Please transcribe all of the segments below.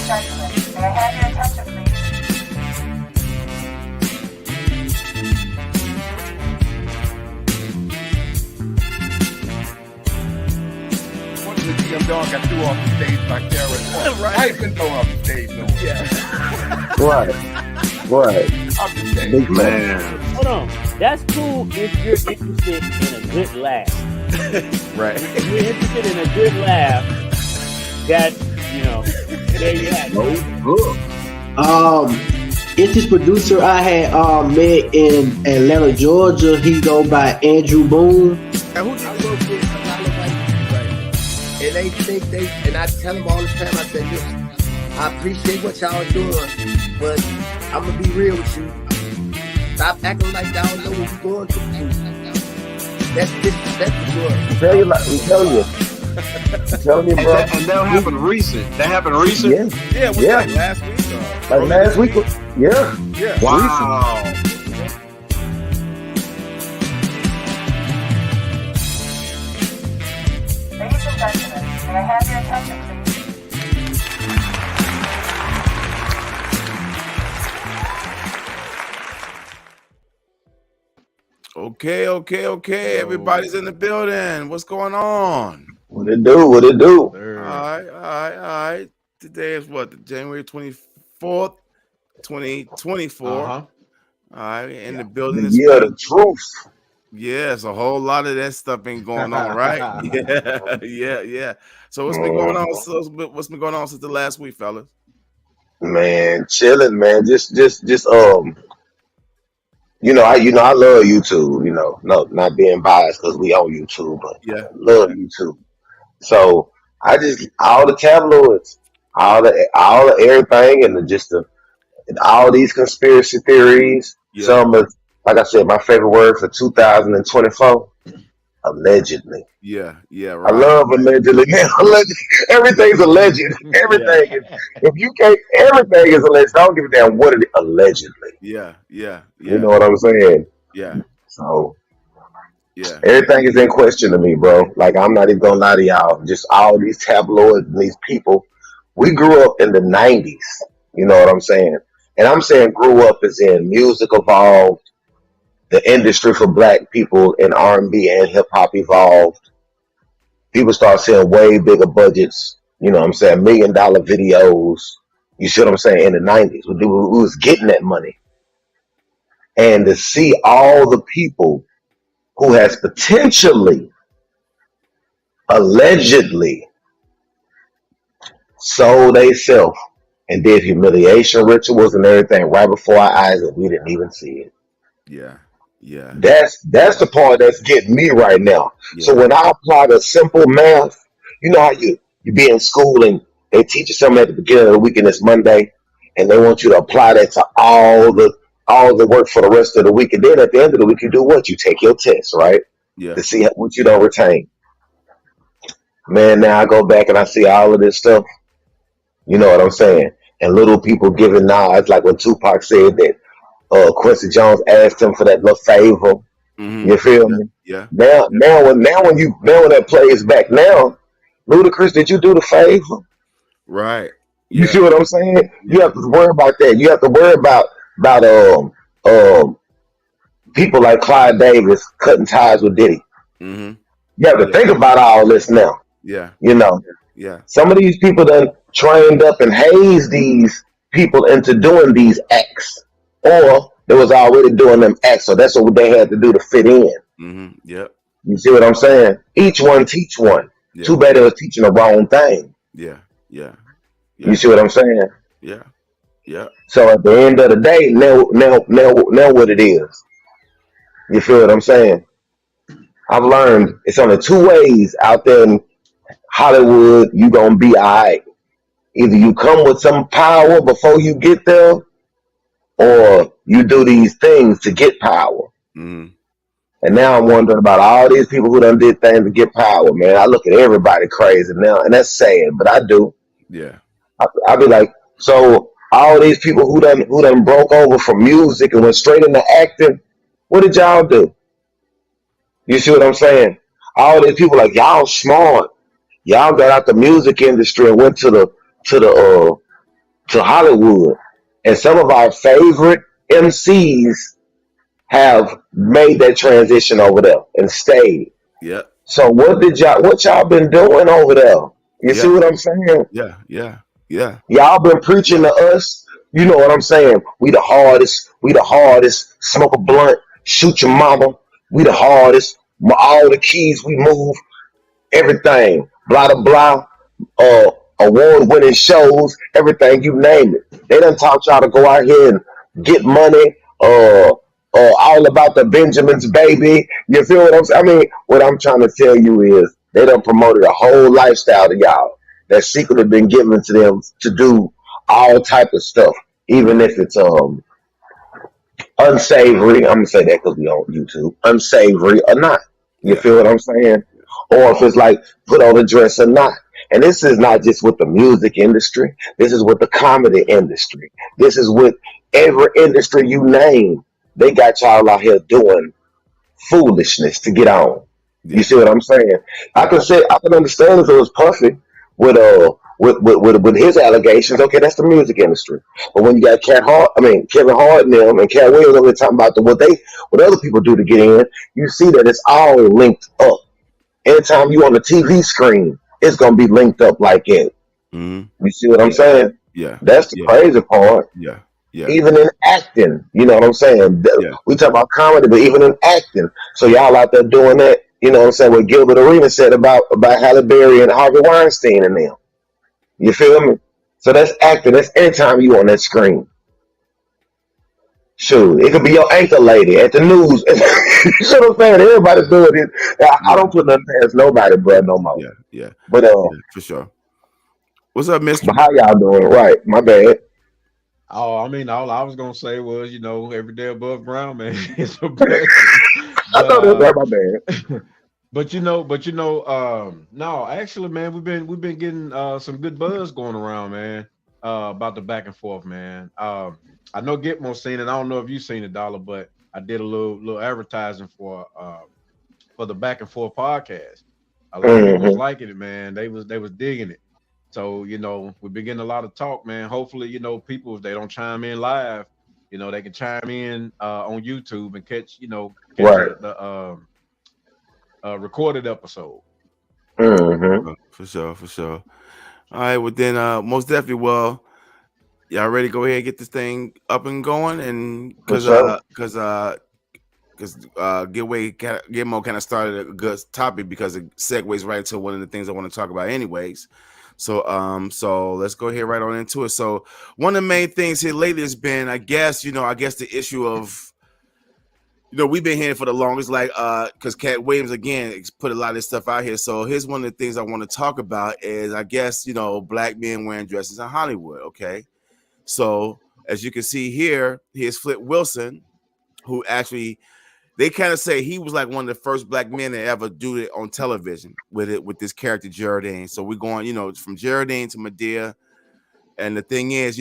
gentlemen, may I have your attention, please? What did the GM dog got threw off the stage by Karen? Right. I ain't been thrown off the stage no more. Yeah. Right. I'm just saying. Big Man. Hold on. That's cool if you're interested in a good laugh. Right. If you're interested in a good laugh, that's, there you have it. Good. It's this producer I had met in Atlanta, Georgia. He go by Andrew Boone. And who I work with a lot of white people, right? And they think and I tell them all the time, I say, listen, I appreciate what y'all doing, but I'm gonna be real with you. Stop acting like y'all know what we're going through. That's disrespectful to us. I'm telling you, bro. And that happened recent. That happened recent? Yeah. Yeah, like last week? Like last week. Yeah. Yeah. Wow. Ladies and gentlemen, may I have your attention, please? Okay. Everybody's in the building. What's going on? What it do? All right. Today is what? January 24th, 2024. All right, in the building. The year of the truth. Yes, a whole lot of that stuff been going on, right? Yeah. So what's been going on? What's been going on since the last week, fellas? Man, chilling, man. Just I love YouTube. No, not being biased because we on YouTube, but Yeah. I love YouTube. So I just all the tabloids, all the everything, and all these conspiracy theories. Yeah. Some of, like I said, my favorite word for 2024, allegedly. Yeah, I right. love allegedly. Everything's alleged. Everything is. If you can't, everything is alleged. I don't give a damn what it is. Allegedly. Yeah. You know what I'm saying? Yeah. So Yeah. everything is in question to me, bro. Like I'm not even gonna lie to y'all. Just all these tabloids and these people. We grew up in the '90s. You know what I'm saying? And I'm saying grew up as in music evolved, the industry for black people in R&B and hip hop evolved. People start seeing way bigger budgets. You know what I'm saying? $1 million videos. You see what I'm saying? In the '90s, we was getting that money. And to see all the people who has potentially, allegedly, sold themselves and did humiliation rituals and everything right before our eyes, and we didn't even see it. Yeah. That's the part that's getting me right now. Yeah. So when I apply the simple math, you know how you be in school and they teach you something at the beginning of the week and it's Monday, and they want you to apply that to all the work for the rest of the week, and then at the end of the week you do what? You take your test, right? Yeah. To see what you don't retain. Man, now I go back and I see all of this stuff. You know what I'm saying? And little people giving nods, like when Tupac said that Quincy Jones asked him for that little favor. Mhm. You feel me? Yeah. Now when that plays back now, Ludacris, did you do the favor? Right. You Yeah. see what I'm saying? You have to worry about that. You have to worry about people like Clyde Davis cutting ties with Diddy. Mm-hmm. You have to think about all this now. Yeah. You know, Yeah. some of these people done trained up and hazed these people into doing these acts, or they was already doing them acts, so that's what they had to do to fit in. Mm-hmm. Yep. You see what I'm saying? Each one teach one. Yeah. Too bad they was teaching the wrong thing. Yeah. You see what I'm saying? Yeah. So at the end of the day, now what it is. You feel what I'm saying? I've learned it's only two ways out there in Hollywood you gonna be alright. Either you come with some power before you get there, or you do these things to get power. Mm-hmm. And now I'm wondering about all these people who done did things to get power, man. I look at everybody crazy now, and that's sad, but I do. Yeah. I be like, so all these people who done broke over from music and went straight into acting, what did y'all do? You see what I'm saying? All these people like y'all smart. Y'all got out the music industry and went to the to Hollywood, and some of our favorite MCs have made that transition over there and stayed. Yeah. So what y'all been doing over there? You see Yeah. what I'm saying? Yeah. Yeah. Yeah. Y'all been preaching to us. You know what I'm saying? We the hardest. We the hardest. Smoke a blunt. Shoot your mama. We the hardest. All the keys we move. Everything. Blah blah blah. Award-winning shows. Everything you name it. They done taught y'all to go out here and get money. All about the Benjamins, baby. You feel what I'm saying? I mean, what I'm trying to tell you is they done promoted a whole lifestyle to y'all that secretly been given to them to do all type of stuff, even if it's unsavory. I'm gonna say that because we on YouTube, unsavory or not. You Yeah. feel what I'm saying? Or if it's like put on a dress or not. And this is not just with the music industry. This is with the comedy industry. This is with every industry you name. They got y'all out here doing foolishness to get on. Yeah. You see what I'm saying? I can understand if it was Puffy with his allegations. Okay, that's the music industry. But when you got Kevin Hart and them and Cat Williams over there talking about what other people do to get in, you see that it's all linked up. Anytime you on the TV screen, it's gonna be linked up like it. Mm-hmm. You see what I'm saying? Yeah. That's the Yeah. crazy part. Yeah. Yeah. Even in acting, you know what I'm saying? Yeah. We talk about comedy, but even in acting. So y'all out there doing that, you know what I'm saying? What Gilbert Arenas said about Halle Berry and Harvey Weinstein and them. You feel me? So that's acting. That's anytime you on that screen. Shoot, it could be your anchor lady at the news. You see what I'm saying? Everybody doing it. I don't put nothing past nobody, bro, no more. Yeah. Yeah. But Yeah. For sure. What's up, Mister? but how y'all doing? Right, my bad. Oh, I mean, all I was gonna say was, every day above ground, man, it's a blessing. I But know that's right, my bad. no, actually, man, we've been getting some good buzz going around, man, about the back and forth, man. I know Gitmo seen it. I don't know if you've seen it, Dollar, but I did a little advertising for the back and forth podcast. A lot of people was liking it, man. They was digging it. So, we've been getting a lot of talk, man. Hopefully, people, if they don't chime in live, they can chime in on YouTube and catch Right. the recorded episode. Mm-hmm. For sure. For sure. All right. Well, then, most definitely. Well, y'all ready to go ahead and get this thing up and going? And because Gitmo kind of started a good topic because it segues right into one of the things I want to talk about, anyways. So let's go ahead right on into it. So one of the main things here lately has been, I guess the issue of, we've been hearing for the longest, like, because Cat Williams again put a lot of this stuff out here. So here's one of the things I want to talk about is, I guess, black men wearing dresses in Hollywood. Okay, so as you can see here, here's Flip Wilson, who actually, they kind of say he was like one of the first black men to ever do it on television with this character Geraldine. So we're going, from Geraldine to Madea. And the thing is,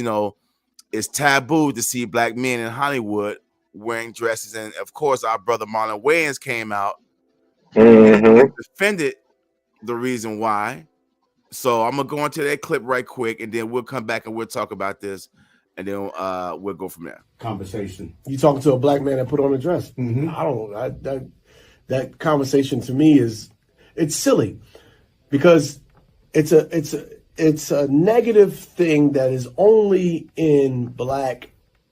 it's taboo to see black men in Hollywood wearing dresses. And of course, our brother Marlon Wayans came out and defended the reason why. So I'm gonna go into that clip right quick, and then we'll come back and we'll talk about this, and then we'll go from there. Conversation. You talking to a black man that put on a dress? That conversation to me it's silly because it's a negative thing that is only in black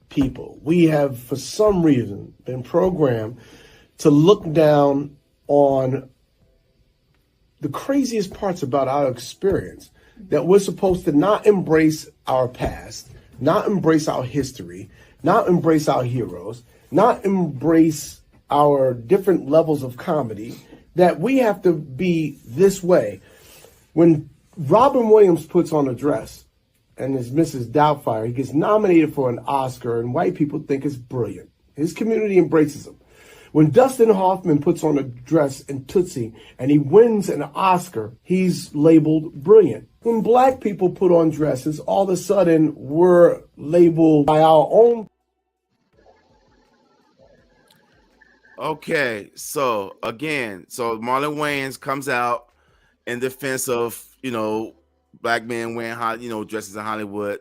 people. We have, for some reason, been programmed to look down on the craziest parts about our experience, that we're supposed to not embrace our past, not embrace our history, not embrace our heroes, not embrace our different levels of comedy, that we have to be this way. When Robin Williams puts on a dress and is Mrs. Doubtfire, he gets nominated for an Oscar, and white people think it's brilliant. His community embraces him. When Dustin Hoffman puts on a dress in Tootsie and he wins an Oscar, he's labeled brilliant. When black people put on dresses, all of a sudden we're labeled by our own. Okay, so again, Marlon Wayans comes out in defense of, black men wearing dresses in Hollywood.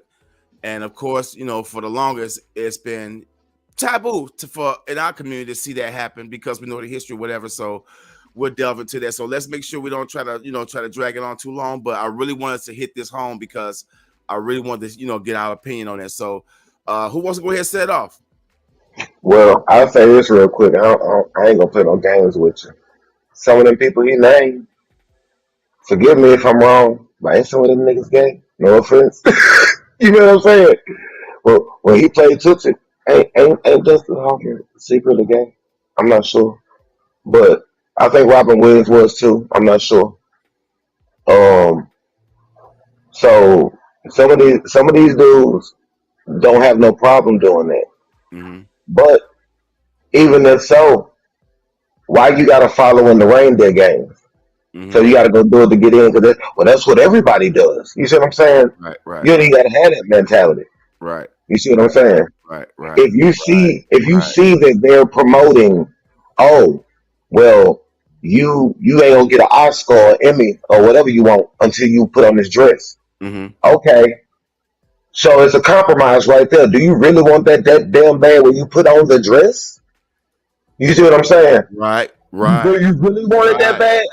And of course, for the longest, it's been taboo for in our community to see that happen because we know the history, whatever. So we'll delve into that. So let's make sure we don't try to drag it on too long. But I really want us to hit this home because I really want to, get our opinion on that. So who wants to go ahead and set it off? Well, I'll say this real quick. I ain't gonna play no games with you. Some of them people he named, forgive me if I'm wrong, but ain't some of them niggas gay? No offense. You know what I'm saying? Well, when he played Tootsie, ain't Dustin Hawkins secretly gay? I'm not sure. But I think Robin Williams was too. I'm not sure. So some of these dudes don't have no problem doing that. Mm-hmm. But even if so, why you gotta follow in the reindeer games? Mm-hmm. So you gotta go do it to get in because that's what everybody does. You see what I'm saying? Right. You ain't gotta have that mentality. Right. You see what I'm saying? Right. If you see that they're promoting, oh, well, you ain't gonna get an Oscar or Emmy or whatever you want until you put on this dress. Mm-hmm. Okay. So it's a compromise right there. Do you really want that damn bad when you put on the dress? You see what I'm saying? Right. Do you really want it that bad?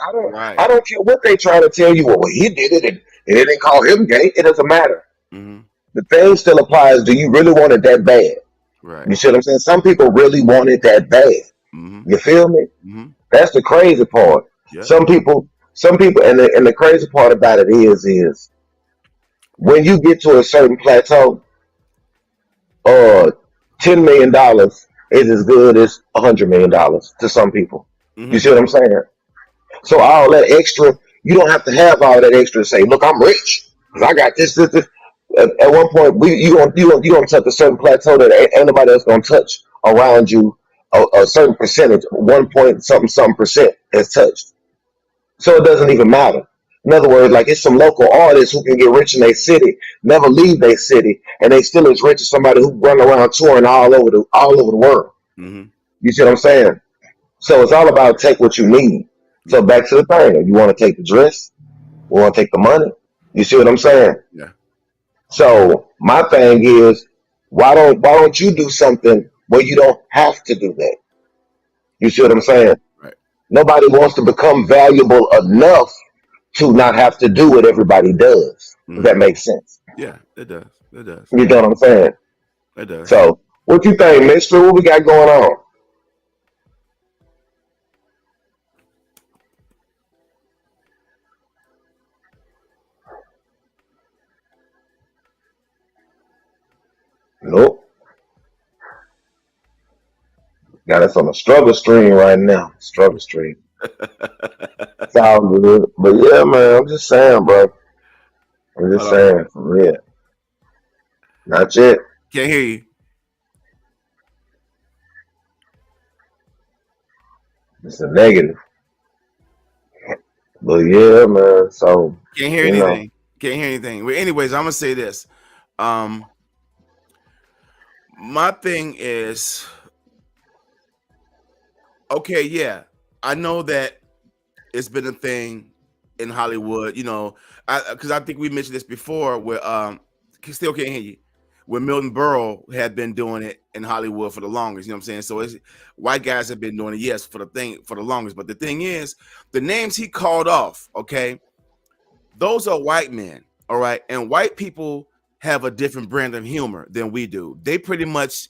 I don't care what they try to tell you. Well, he did it and they didn't call him gay. It doesn't matter. Mm-hmm. The thing still applies. Do you really want it that bad? Right. You see what I'm saying? Some people really want it that bad. Mm-hmm. You feel me? Mm-hmm. That's the crazy part. Yep. Some people, and the crazy part about it is when you get to a certain plateau, $10 million is as good as $100 million to some people. Mm-hmm. You see what I'm saying? So all that extra, you don't have to have all that extra to say, look, I'm rich because I got this. At one point, you gonna touch a certain plateau that ain't nobody else gonna touch around you. A certain percentage, 1 point something% is touched. So it doesn't even matter. In other words, like it's some local artists who can get rich in their city, never leave their city, and they still as rich as somebody who run around touring all over the world. Mm-hmm. You see what I'm saying? So it's all about take what you need. So back to the thing. You want to take the dress? You want to take the money? You see what I'm saying? Yeah. So my thing is, why don't you do something where you don't have to do that? You see what I'm saying? Right. Nobody wants to become valuable enough to not have to do what everybody does. Mm-hmm. If that makes sense. Yeah, it does. It does. You know what I'm saying? It does. So what you think, mister? What we got going on? Nope. Got us on a struggle stream right now. Struggle stream. It's all good. But yeah, man, I'm just saying, bro. I'm just saying, for real. Not yet. Can't hear you. It's a negative. But yeah, man. So can't hear anything. Can't hear anything. Well, anyways, I'm gonna say this. My thing is, okay, yeah, I know that it's been a thing in Hollywood, because I think we mentioned this before where still can't hear you. Where Milton Berle had been doing it in Hollywood for the longest, you know what I'm saying? So it's white guys have been doing it, yes, for the longest. But the thing is, the names he called off, okay, those are white men, all right, and white people have a different brand of humor than we do. They pretty much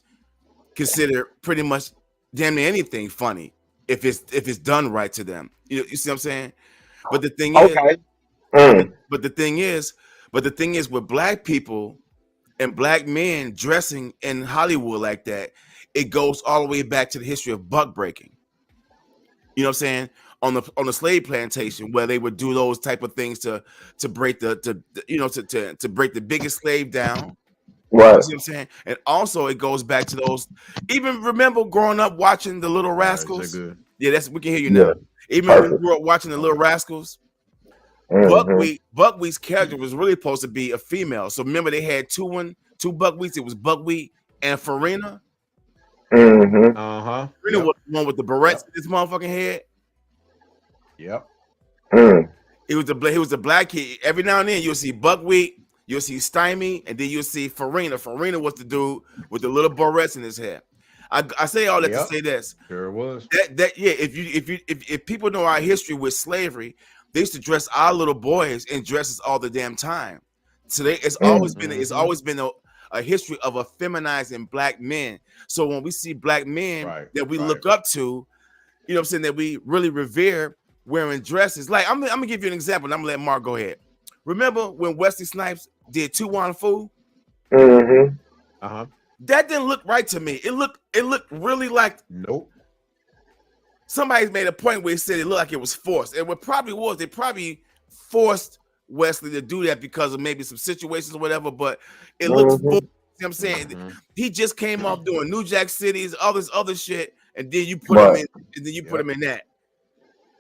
consider damn near anything funny if it's done right to them. You see what I'm saying? But the thing is, but the thing is with black people and black men dressing in Hollywood like that, it goes all the way back to the history of buck breaking. You know what I'm saying? On the slave plantation where they would do those type of things to break to break the biggest slave down. Right. You see what I'm saying? And also it goes back to those. Even remember growing up watching the Little Rascals? Good. Yeah, we can hear you now. Yeah. Even when we grew up watching the Little Rascals, Buckwheat's character was really supposed to be a female. So remember they had two Buckwheats. It was Buckwheat and Farina. Mm-hmm. Farina was the one with the barrettes in his motherfucking head. Yep. He was the black kid. Every now and then you'll see Buckwheat, you'll see Stymie, and then you'll see Farina. Farina was the dude with the little barrettes in his hair. I say all that to Yep. say this. Sure was. That yeah, if people know our history with slavery, they used to dress our little boys in dresses all the damn time. So it's always been a history of effeminizing black men. So when we see black men that we look up to, you know what I'm saying, that we really revere wearing dresses. Like I'm gonna give you an example, and I'm gonna let Mark go ahead. Remember when Wesley Snipes did Tu Wan Fu? Mm-hmm. Uh-huh. That didn't look right to me. It looked really like Nope. somebody made a point where he said it looked like it was forced. And what probably was, they probably forced Wesley to do that because of maybe some situations or whatever, but it looks forced. You know what I'm saying? He just came off doing New Jack City's, all this other shit, and then you put him in, and then you put him in that.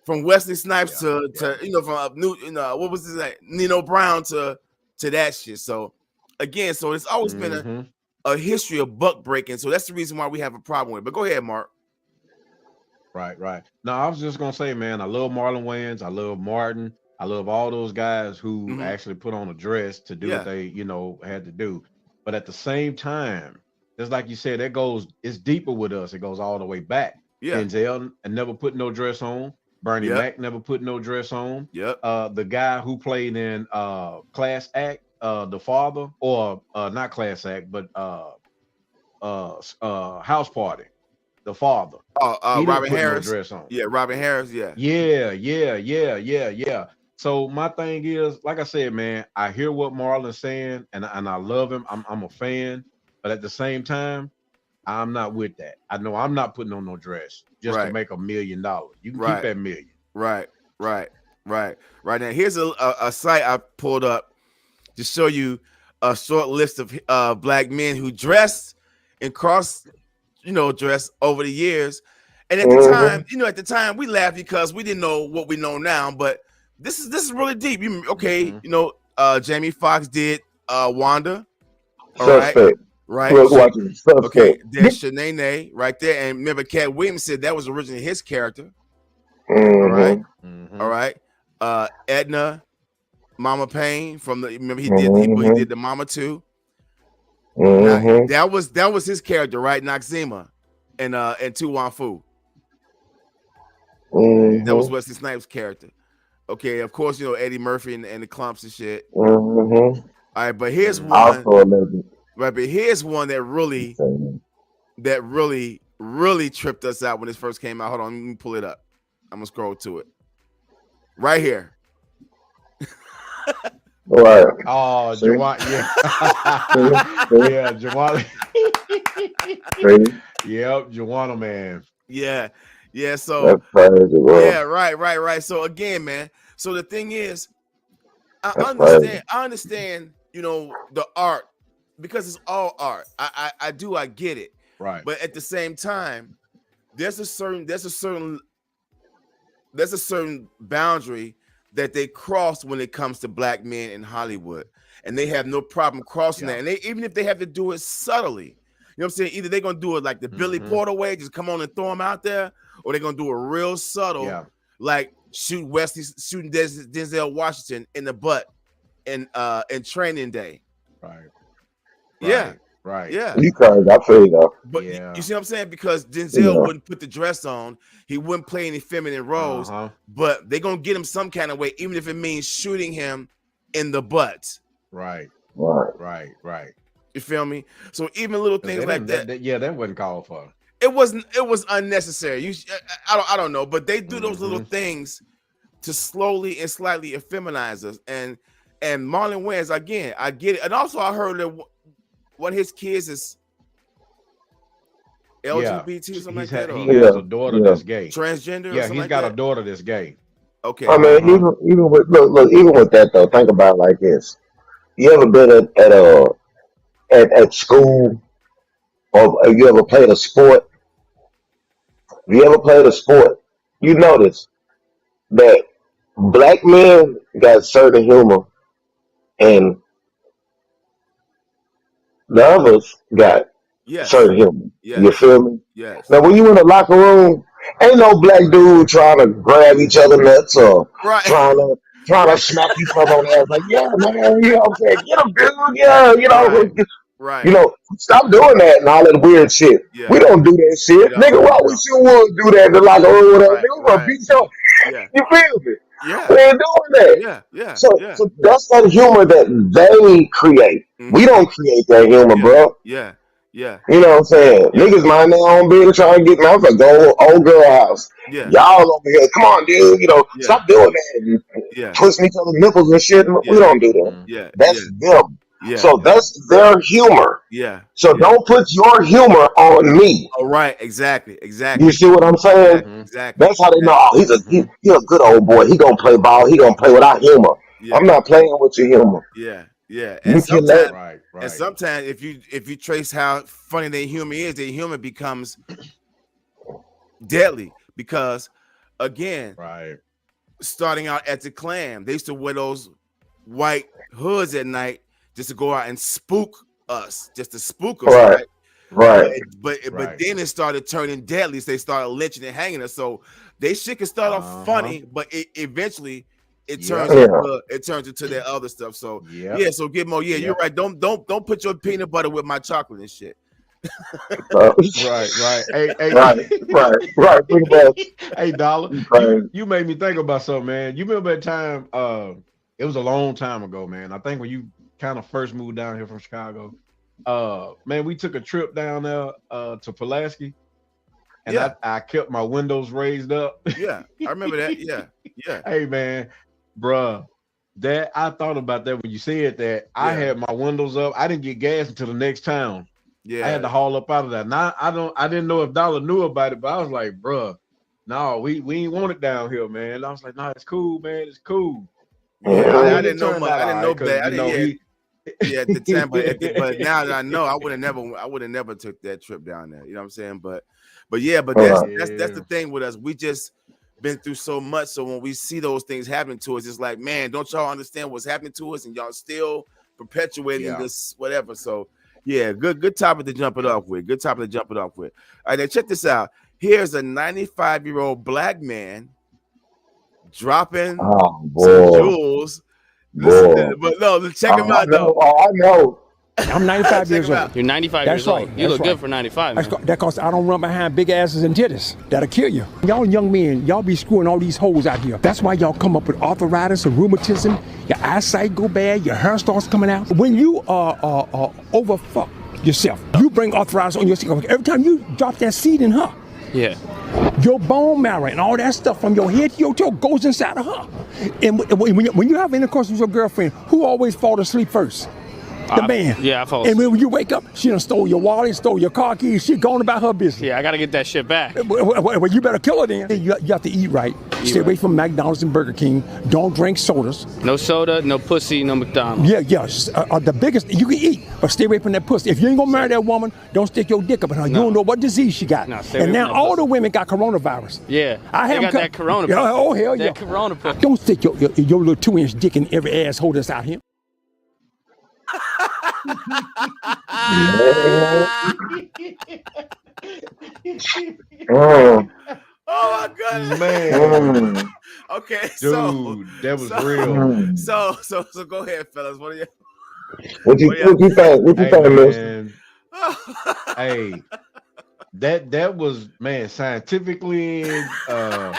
From Wesley Snipes to you know, from what was his name? Nino Brown to that shit. So again, so it's always been a history of buck breaking. So that's the reason why we have a problem with it. But go ahead, Mark. Right. No, I was just gonna say, man, I love Marlon Wayans, I love Martin, I love all those guys who actually put on a dress to do what they, you know, had to do. But at the same time, just like you said, it's deeper with us. It goes all the way back. Yeah. Denzel never put no dress on. Bernie Mac never put no dress on. Yep. The guy who played in Class Act, the father, or not Class Act, but House Party, the father. Robin Harris. No dress on. Yeah, Robin Harris. Yeah. So my thing is, like I said, man, I hear what Marlon's saying, and I love him. I'm a fan, but at the same time, I'm not with that. I know I'm not putting on no dress just to make $1 million. You can keep that million. Right now. Here's a site I pulled up to show you a short list of black men who dressed and cross, dress over the years. And at the time, we laughed because we didn't know what we know now. But this is really deep. Jamie Foxx did Wanda. All Suspect. Right. Okay. There's Shanae right there. And remember, Cat Williams said that was originally his character. All right. Edna, Mama Payne remember he did the Mama too. Now, that was his character, right? Noxzema and Tu Wan Fu. That was Wesley Snipes' character. Okay, of course, Eddie Murphy and the Clumps and shit. All right, but here's one. Right, but here's one that really tripped us out when this first came out. Hold on, let me pull it up. I'm gonna scroll to it. Right here. Right. Oh, Jawan, yeah, Jawan. Yep, Juana man. Yeah. So right. So again, man. So the thing is, I understand. The art. Because it's all art. I get it. Right. But at the same time, there's a certain boundary that they cross when it comes to black men in Hollywood. And they have no problem crossing that. And even if they have to do it subtly, you know what I'm saying? Either they're gonna do it like the Billy Porter way, just come on and throw them out there, or they're gonna do it real subtle, like shooting Denzel Washington in the butt in Training Day. Right. Right. You guys, I feel you though. But you see what I'm saying? Because Denzel wouldn't put the dress on, he wouldn't play any feminine roles, but they're gonna get him some kind of way, even if it means shooting him in the butt. Right. You feel me? So even little things like that. That wasn't called for. It was unnecessary. I don't know, but they do those little things to slowly and slightly effeminize us. And Marlon Wayans, again, I get it. And also I heard that one of his kids is LGBT or something like that. He has a daughter that's gay. Transgender. Yeah, he's got a daughter that's gay. Okay. I mean, even with that though, think about it like this. You ever been at school, or you ever played a sport? If you ever played a sport, you notice that black men got certain humor and the others got certain humor. You feel me? Yes. Now, when you in the locker room, ain't no black dude trying to grab each other nuts or trying to trying to smack each other on the ass. Like, yeah, man, you know what I'm saying? Get him, dude. Yeah, Right. stop doing that and all that weird shit. Yeah. We don't do that shit. don't. Nigga, why we sure would do that? They're like, oh, whatever. Right, Nigga, gonna right. beat your Yeah. You feel me? Yeah. We ain't doing that. Yeah. So that's that humor that they create. Mhm. We don't create that humor, bro. Yeah. You know what I'm saying? Niggas mind their own business trying to get me. I was like, go old girl house. Yeah. Y'all over here, come on, dude. Stop doing that. Yeah. Twisting each other's nipples and shit. We don't do that. Yeah. That's them. Yeah. So that's their humor. Yeah. So don't put your humor on me. Oh, right. Exactly. You see what I'm saying? Exactly. That's how they know. Oh, he's a good old boy. He gonna play ball. He gonna play without humor. Yeah. I'm not playing with your humor. Yeah. You And can let Right. and sometimes if you trace how funny their humor is, their humor becomes deadly because again, Right. starting out at the Klan, they used to wear those white hoods at night just to go out and spook us, just to spook us, Right. Right. But Right. then it started turning deadly. So they started lynching and hanging us. So they shit can start off funny, but eventually it turns into that other stuff. So Yeah. so Gitmo, you're right. Don't put your peanut butter with my chocolate and shit. Right. Hey, Right. Pretty much. hey, Dollar, Right. you made me think about something, man. You remember that time? It was a long time ago, man. I think when you kind of first moved down here from Chicago, man, we took a trip down there to Pulaski, and I kept my windows raised up. Yeah, I remember that. Yeah. Hey, man, bruh, that I thought about that when you said that. I had my windows up. I didn't get gas until the next town. Yeah, I had to haul up out of that. Now I didn't know if Dollar knew about it, but I was like, bruh, no, we ain't want it down here, man. I was like, nah, it's cool, man, it's cool. I didn't know much. I didn't know that. I You know, didn't. At the time, but now that I know, I would have never took that trip down there. You know what I'm saying? But that's the thing with us. We just been through so much. So when we see those things happening to us, it's like, man, don't y'all understand what's happening to us, and y'all still perpetuating this whatever. So yeah, good topic to jump it off with. All right, now check this out. Here's a 95-year-old black man dropping some jewels. But no, check him out though. I know. I'm 95 years old. You're 95 That's years old. right. You That's look good right. for 95, That's man. because I don't run behind big asses and titties. That'll kill you. Y'all young men, y'all be screwing all these hoes out here. That's why y'all come up with arthritis and rheumatism. Your eyesight go bad. Your hair starts coming out. When you overfuck yourself, you bring arthritis on yourself. Every time you drop that seed in her, Yeah. your bone marrow and all that stuff from your head to your toe goes inside of her. And when you have intercourse with your girlfriend, who always fall asleep first? The man. Yeah, I fall And asleep. when you wake up, she done stole your wallet, stole your car keys. She gone about her business. Yeah, I got to get that shit back. Well, you better kill her then. You have to eat right. Stay away from McDonald's and Burger King. Don't drink sodas. No soda, no pussy, no McDonald's. Yeah. The biggest, you can eat, but stay away from that pussy. If you ain't gonna marry that woman, don't stick your dick up in her. You don't know what disease she got. No, stay away And now from that all pussy. the women got coronavirus. Yeah. I They have got that corona pussy. Oh, hell yeah. That corona pussy. Don't stick your little 2-inch dick in every asshole that's out here. Oh my goodness, man. Okay, Dude, that was real. So go ahead, fellas. What are you? What you think? What you think, mister? Man. Hey, that was, man, scientifically, man,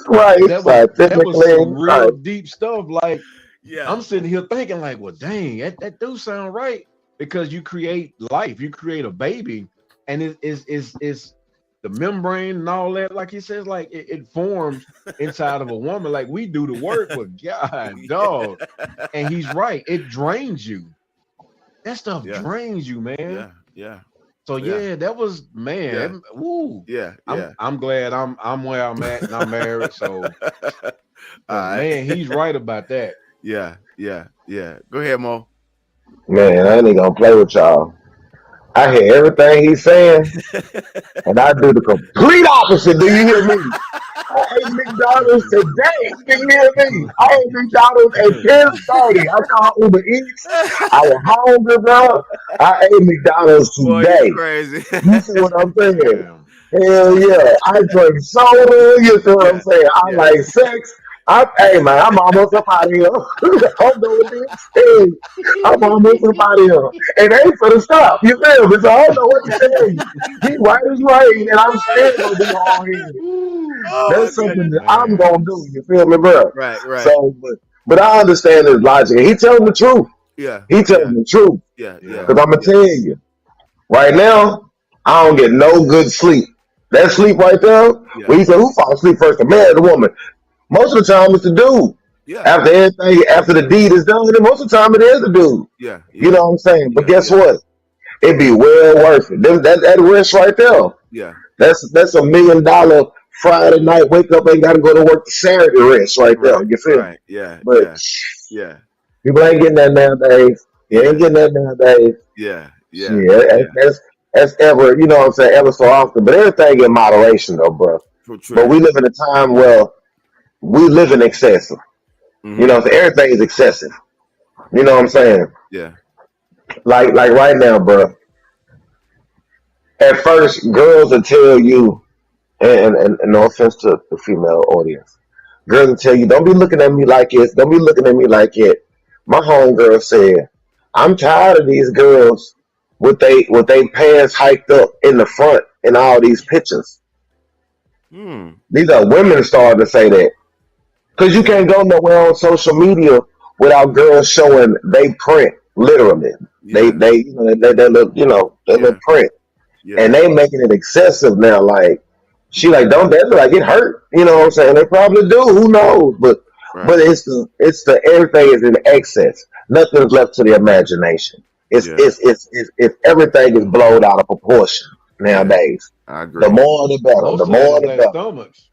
Right, that was scientifically, some real right. deep stuff. Like, Yeah, I'm sitting here thinking, like, well, dang, that do sound right, because you create life, you create a baby, and it's the membrane and all that, like he says, like it forms inside of a woman, like we do the work, but God, dog, and he's right, it drains you. That stuff drains you, man. yeah. So yeah, that was, man. Woo. Yeah. I'm glad I'm where I'm at and I'm married. So man, he's right about that. Yeah. Go ahead, Mo. Man, I ain't gonna play with y'all. I hear everything he's saying, and I do the complete opposite. Do you hear me? I ate McDonald's today. Do you hear me? I ate McDonald's at 10:30. I called Uber Eats. I was hungry, bro. I ate McDonald's Boy, today. you crazy. You see what I'm saying? Damn. Hell yeah. I drink soda. You see what I'm saying? I like sex. Hey man, I'm almost up out of here. I'm doing this. Hey, I'm almost up out of here. And they ain't for the stop. You feel me? So I don't know what to tell you. He right is right, and I'm still gonna be hard headed. Oh That's my something goodness. that I'm gonna do. You feel me, bro? Right, right. So, but I understand his logic. And he telling the truth. Yeah. He telling the truth. Yeah, yeah. Because I'm gonna tell you, right now, I don't get no good sleep. That sleep right there, when you say who falls asleep first, the man or the woman? Most of the time it's the dude. Yeah. After everything, after the deed is done, then most of the time it is the dude. Yeah. You know what I'm saying? But guess what? It'd be well worth it. That rest right there. Yeah. That's $1 million Friday night wake up, ain't gotta go to work the Saturday rest right there. You feel Right. me? Yeah. But Yeah. people ain't getting that nowadays. You ain't getting that nowadays. Yeah. Yeah. Yeah, that's ever, you know what I'm saying, ever so often. But everything in moderation though, bro. True. But we live in a time where we live in excessive. Mm-hmm. You know what I'm saying? Everything is excessive. You know what I'm saying? Yeah. Like right now, bro. At first, girls will tell you, and no offense to the female audience, girls will tell you, don't be looking at me like this. Don't be looking at me like it. My homegirl said, I'm tired of these girls with they pants hiked up in the front in all these pictures. These are women starting to say that. Because you can't go nowhere on social media without girls showing they print, literally. They look print. Yeah. And they making it excessive now. Like, she like, don't that look like it hurt? You know what I'm saying? They probably do. Who knows? But it's the everything is in excess. Nothing's left to the imagination. It's everything is blown out of proportion nowadays. I agree. The more the better. The more the better. Stomachs.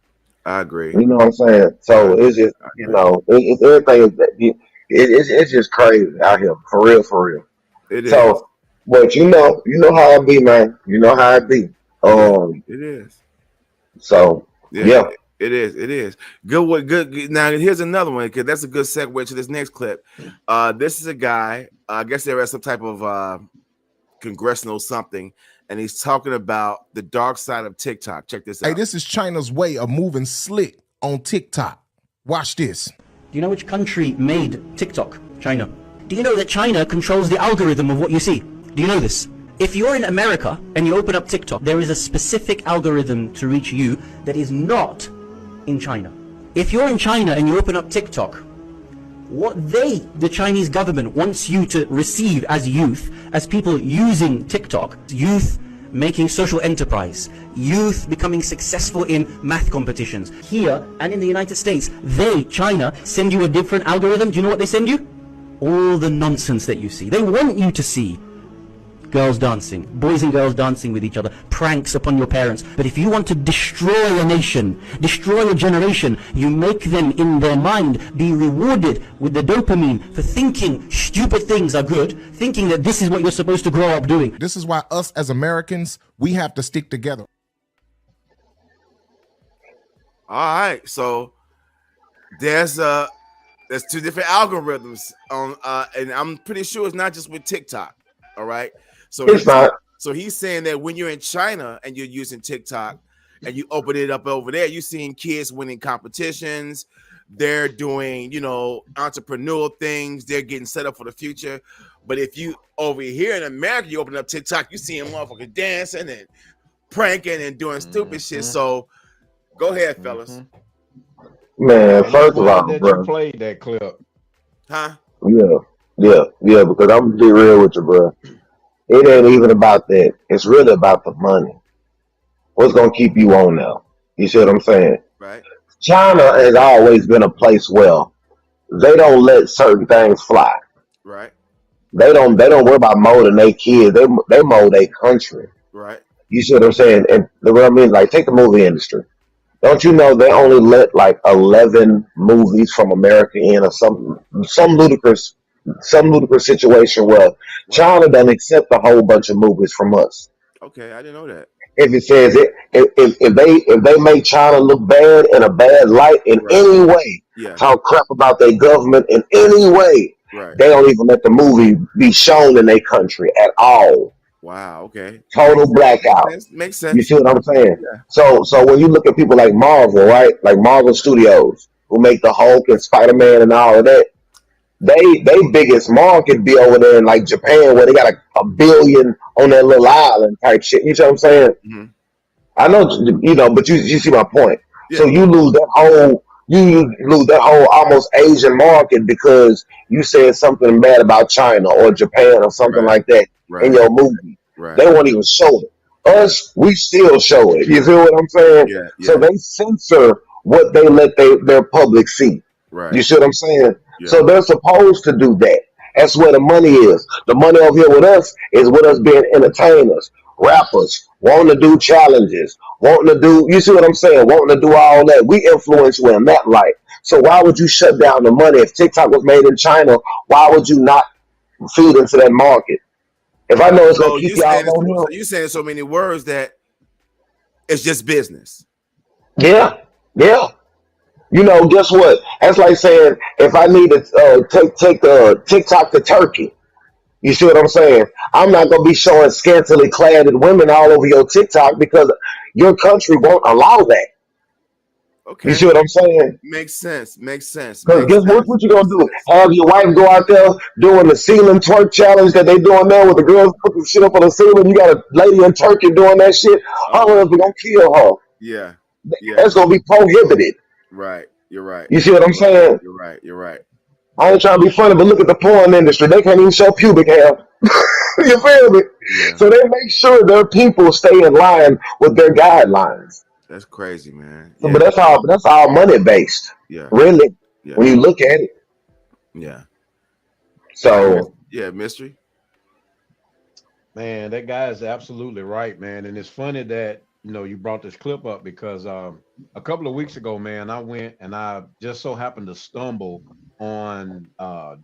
I agree. You know what I'm saying? So it's just, you know, it's everything is it's just crazy out here. For real. It is. So, but you know how it be, man. You know how it be. It is. So yeah. It is. Good. Now here's another one, because that's a good segue to this next clip. This is a guy, I guess they're at some type of congressional something, and he's talking about the dark side of TikTok. Check this out. Hey, this is China's way of moving slick on TikTok. Watch this. Do you know which country made TikTok? China. Do you know that China controls the algorithm of what you see? Do you know this? If you're in America and you open up TikTok, there is a specific algorithm to reach you that is not in China. If you're in China and you open up TikTok, what the Chinese government wants you to receive as youth, as people using TikTok, youth making social enterprise, youth becoming successful in math competitions. Here and in the United States, China, send you a different algorithm. Do you know what they send you? All the nonsense that you see. They want you to see girls dancing, boys and girls dancing with each other, pranks upon your parents. But if you want to destroy a nation, destroy a generation, you make them in their mind be rewarded with the dopamine for thinking stupid things are good, thinking that this is what you're supposed to grow up doing. This is why us as Americans, we have to stick together. All right, so there's two different algorithms on, and I'm pretty sure it's not just with TikTok. All right. So he's saying that when you're in China and you're using TikTok and you open it up over there, you're seeing kids winning competitions. They're doing, entrepreneurial things. They're getting set up for the future. But if you over here in America, you open up TikTok, you see motherfuckers dancing and pranking and doing stupid shit. So go ahead, fellas. Man, first of all, that bro. You played that clip. Huh? Yeah, because I'm gonna be real with you, bro. It ain't even about that. It's really about the money. What's gonna keep you on now? You see what I'm saying? Right. China has always been a place where they don't let certain things fly. Right. They don't worry about molding their kids. They mold their country. Right. You see what I'm saying? And what I mean, like, take the movie industry. Don't you know they only let like 11 movies from America in, or some ludicrous situation where China doesn't accept a whole bunch of movies from us. Okay, I didn't know that. If it says it, if they make China look bad in a bad light in any way, talk crap about their government in any way, they don't even let the movie be shown in their country at all. Wow. Okay. Total blackout. Makes sense. You see what I'm saying? So when you look at people like Marvel, right? Like Marvel Studios, who make the Hulk and Spider-Man and all of that, they biggest market be over there in like Japan where they got a billion on that little island type shit. You know what I'm saying? Mm-hmm. I know, but you see my point. Yeah. So you lose that whole almost Asian market because you said something bad about China or Japan or something like that in your movie. Right. They won't even show it. Us, we still show it. You feel what I'm saying? Yeah. So they censor what they let their public see. Right. You see what I'm saying? Yeah. So they're supposed to do that. That's where the money is. The money over here with us is with us being entertainers, rappers, wanting to do challenges, wanting to do, you see what I'm saying? Wanting to do all that. We influence you in that light. So why would you shut down the money? If TikTok was made in China, why would you not feed into that market? If I know it's going to keep y'all on here. So you saying so many words that it's just business. Yeah. Guess what? That's like saying if I need to take TikTok to Turkey. You see what I'm saying? I'm not going to be showing scantily clad women all over your TikTok because your country won't allow that. Okay. You see what I'm saying? Makes sense. Because guess what you going to do? Have your wife go out there doing the ceiling twerk challenge that they doing there with the girls putting shit up on the ceiling. You got a lady in Turkey doing that shit. Her husband going to kill her. Yeah. That's going to be prohibited. Right. You're right. You see what I'm saying? You're right. I ain't trying to be funny, but look at the porn industry. They can't even show pubic hair. You feel me? Yeah. So they make sure their people stay in line with their guidelines. That's crazy, man. Yeah. But that's all money based. Yeah. Really. Yeah. When you look at it. Yeah. So Mystery. Man, that guy is absolutely right, man. And it's funny that you brought this clip up because a couple of weeks ago, man, I went and I just so happened to stumble on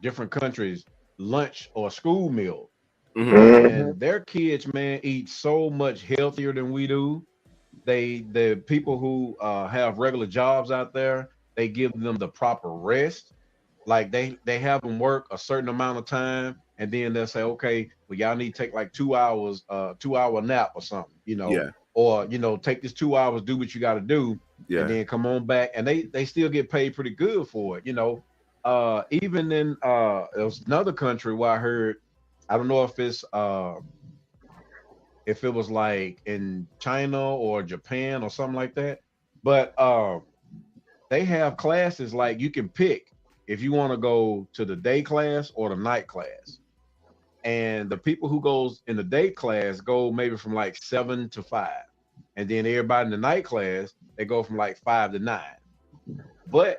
different countries' lunch or school meal. Mm-hmm. And their kids, man, eat so much healthier than we do. The people who have regular jobs out there, they give them the proper rest. Like they have them work a certain amount of time, and then they'll say, okay, well, y'all need to take like 2 hours, 2-hour nap or something, Yeah. or take this 2 hours, do what you got to do, and then come on back, and they still get paid pretty good for it. Even in there was another country where I heard, I don't know if it's if it was like in China or Japan or something like that, but they have classes like you can pick if you want to go to the day class or the night class. And the people who goes in the day class go maybe from like 7 to 5. And then everybody in the night class, they go from like 5 to 9. But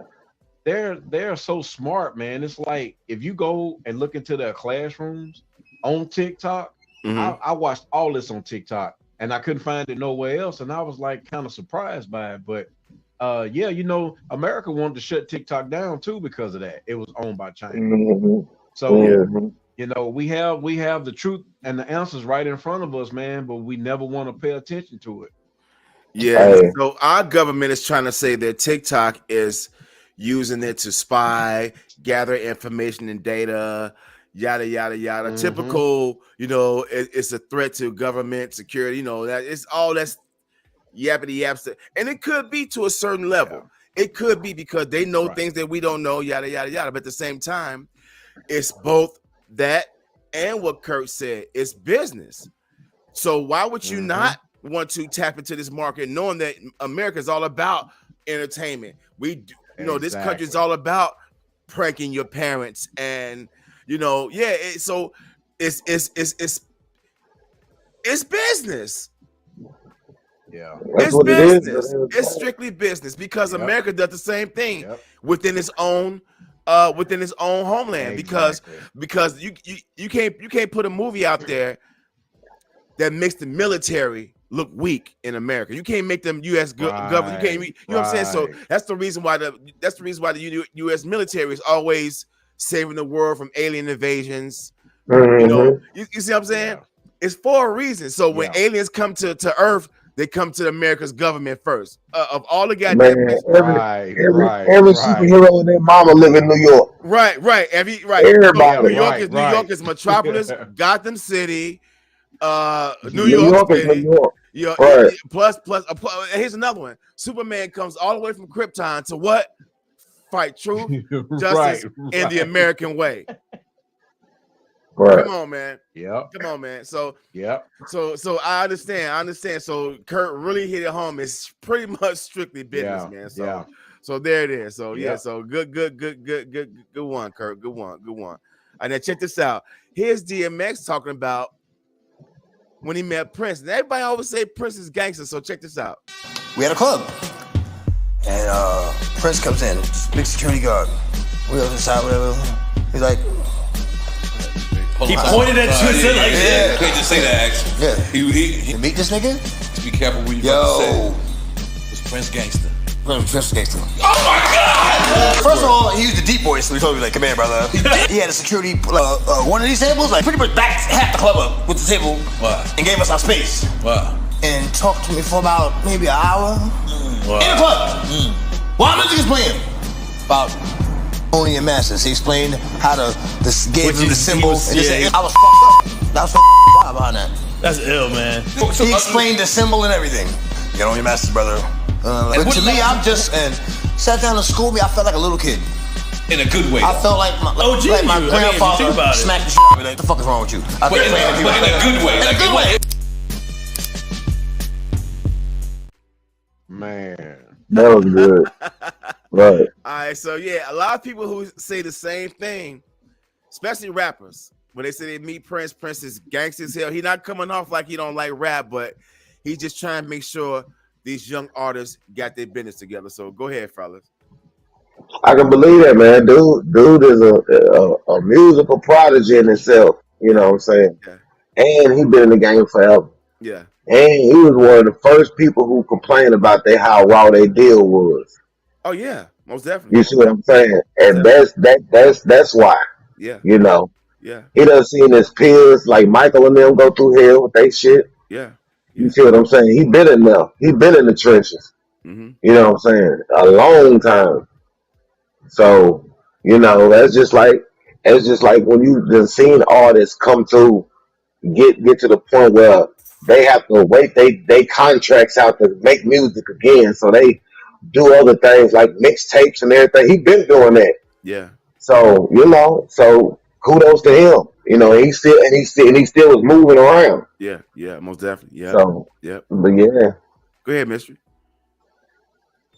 they're so smart, man. It's like if you go and look into their classrooms on TikTok, I watched all this on TikTok and I couldn't find it nowhere else. And I was like kind of surprised by it. But America wanted to shut TikTok down too because of that. It was owned by China. Mm-hmm. So we have the truth and the answers right in front of us, man, but we never want to pay attention to it. Yeah. So our government is trying to say that TikTok is using it to spy, gather information and data, yada yada yada. Mm-hmm. Typical, it's a threat to government security. That it's all that's yappity yaps, and it could be to a certain level. Yeah. It could be because they know things that we don't know, yada yada yada. But at the same time, it's both that and what Kurt said. It's business. So why would you not want to tap into this market, knowing that America is all about entertainment? We do, this country is all about pranking your parents, and so it's business. Yeah, it's business. It's strictly business because America does the same thing within its own homeland. Because you can't put a movie out there that makes the military look weak in America. You can't make them U.S. government. You can't. What I'm saying? So that's the reason why the U.S. military is always saving the world from alien invasions. You see what I'm saying? Yeah. It's for a reason. So when aliens come to Earth, they come to America's government first. Of all the goddamn every superhero and their mama live in New York. Right. Everybody. New York is Metropolis, Gotham City, New York City. Plus, here's another one. Superman comes all the way from Krypton to what? fight truth, justice, and the American way. Right. Come on, man. Yep. Come on, man. So Yep. so I understand. So Kurt really hit it home. It's pretty much strictly business, Yeah, man. So yeah. so there it is. So yeah, Yeah. so good one, Kurt. Good one. And then check this out. Here's DMX talking about when he met Prince. And everybody always say Prince is gangster. So check this out. We had a club, and Prince comes in, big security guard. We on the side, whatever. He's like, He pointed at you and said like, yeah. You can't just say that, actually. Yeah. You meet this nigga? Be careful what you about to say. It's Prince gangster. Prince gangster. Oh my God! First of all, he used the deep voice, so he told me like, come here, brother. He had a security, one of these tables, like pretty much backed half the club up with the table. Wow. And gave us our space. Wow. And talked to me for about maybe an hour. Wow. In the club. While music is playing. About only in masters. He explained how to gave him the symbol. I was fucked up. That was wild behind that. That's ill, man. He explained the symbol and everything. Get on your masters, brother. But to me, I'm just and sat down and schooled me. I felt like a little kid. In a good way. I felt like my grandfather smacked the shit out of me. Like, what the fuck is wrong with you? I But in a good way. In a good way. Man. That was good. Right. All right, so yeah, a lot of people who say the same thing, especially rappers, when they say they meet Prince, Prince is gangster as hell. He not coming off like he don't like rap, but he's just trying to make sure these young artists got their business together. So go ahead, fellas. I can believe that, man. Dude is a musical prodigy in itself. You know what I'm saying? Yeah. And he been in the game forever. Yeah. And he was one of the first people who complained about how raw their deal was. Oh yeah, most definitely. You see what I'm saying? And that's why. Yeah. You know. Yeah. He done seen his peers like Michael and them go through hell with they shit. Yeah. You see what I'm saying? He been in there. He been in the trenches. Mm-hmm. You know what I'm saying? A long time. So, you know, it's just like when you done seen artists come to get to the point where they have to wait they contracts out to make music again. So they do other things like mixtapes and everything. He been doing that. Yeah. So, you know, so kudos to him. You know, he still was moving around. Yeah, yeah, most definitely. Yeah. So, yep. But yeah. Go ahead, Mystery.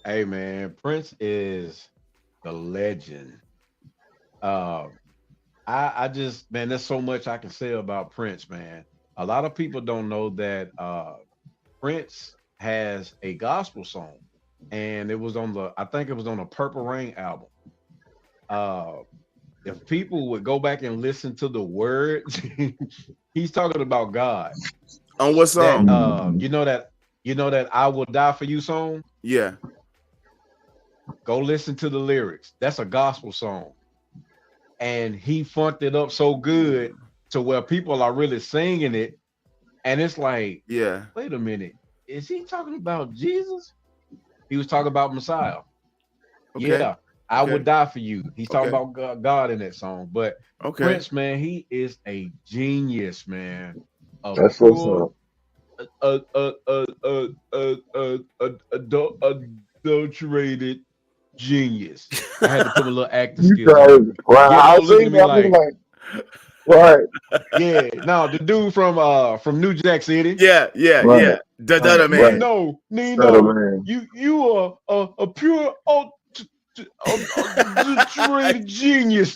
Hey man, Prince is the legend. I just, man, there's so much I can say about Prince, man. A lot of people don't know that Prince has a gospel song, and it was on I think it was on a Purple Rain album. If people would go back and listen to the words, he's talking about God. On what song? That, you know that I Will Die For You song? Yeah. Go listen to the lyrics. That's a gospel song. And he funked it up so good to where people are really singing it. And it's like, yeah, wait a minute. Is he talking about Jesus? He was talking about Messiah. Okay. Yeah. I would die for you. He's talking about God in that song. But Prince, man, he is a genius, man. That's what's up. Adulterated genius. I had to put a little acting skill. I was thinking like, right. Yeah, no, the dude from New Jack City. Yeah, right. Da man. Nino, you are a pure adulterated genius.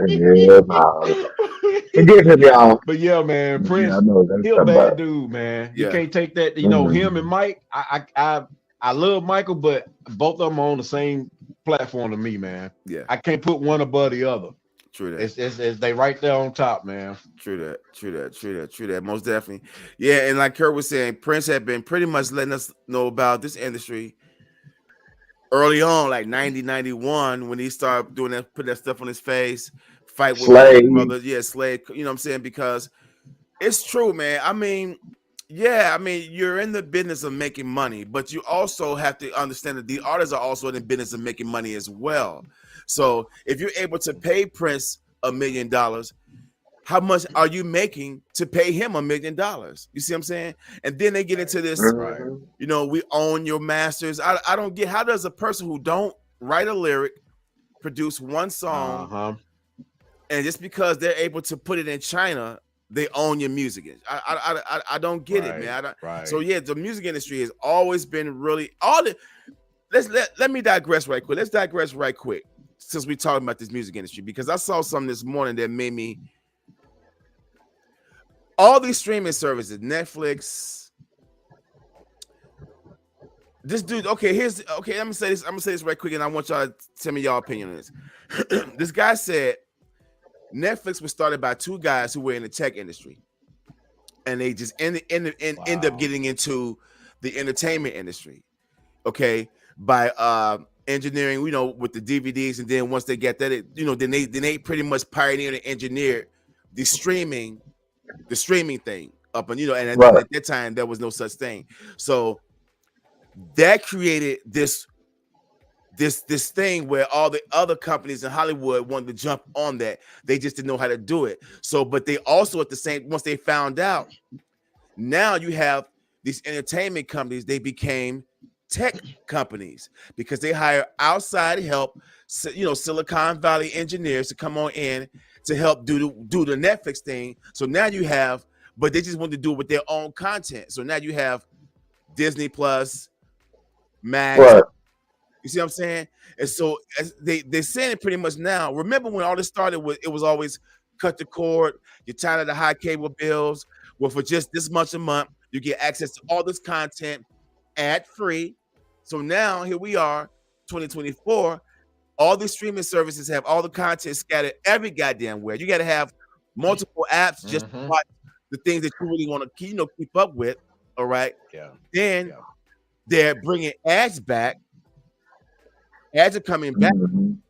Yeah, forgive him, y'all. But yeah, man, Prince, he a bad dude, man. You can't take that. You know, him and Mike. I love Michael, but both of them are on the same platform to me, man. Yeah, I can't put one above the other. True that. It's they right there on top, man. True that. Most definitely. Yeah, and like Kurt was saying, Prince had been pretty much letting us know about this industry early on, like 90, 91, when he started doing that, putting that stuff on his face, fight with Slave. brothers. Yeah, Slave. You know what I'm saying? Because it's true, man. I mean, you're in the business of making money, but you also have to understand that the artists are also in the business of making money as well. So if you're able to pay Prince $1 million, how much are you making to pay him $1 million? You see what I'm saying? And then they get into this, you know, we own your masters. I don't get, how does a person who don't write a lyric, produce one song, and just because they're able to put it in China, they own your music. I don't get it, man. So yeah, the music industry has always been really let me digress right quick. Let's digress right quick since we're talking about this music industry, because I saw something this morning that made me. All these streaming services, Netflix. This dude, okay, let me say this. I'm gonna say this right quick, and I want y'all to tell me y'all opinion on this. This guy said Netflix was started by two guys who were in the tech industry, and they just end up getting into the entertainment industry. Okay, by engineering, with the DVDs, and then once they get that, then they pretty much pioneered and engineered the streaming thing up, and at that time there was no such thing. So that created this thing where all the other companies in Hollywood wanted to jump on that. They just didn't know how to do it. So, but they also once they found out, now you have these entertainment companies, they became tech companies because they hire outside help, Silicon Valley engineers to come on in to help do the Netflix thing. So now you have, but they just want to do it with their own content. So now you have Disney Plus, Max. Right. You see what I'm saying? And so they're saying it pretty much now. Remember when all this started with, it was always cut the cord. You're tired of the high cable bills. Well, for just this much a month, you get access to all this content ad-free. So now here we are, 2024. All these streaming services have all the content scattered every goddamn where. You got to have multiple apps just to watch the things that you really want to keep up with. All right. Yeah. Then they're bringing ads back. Ads are coming back. And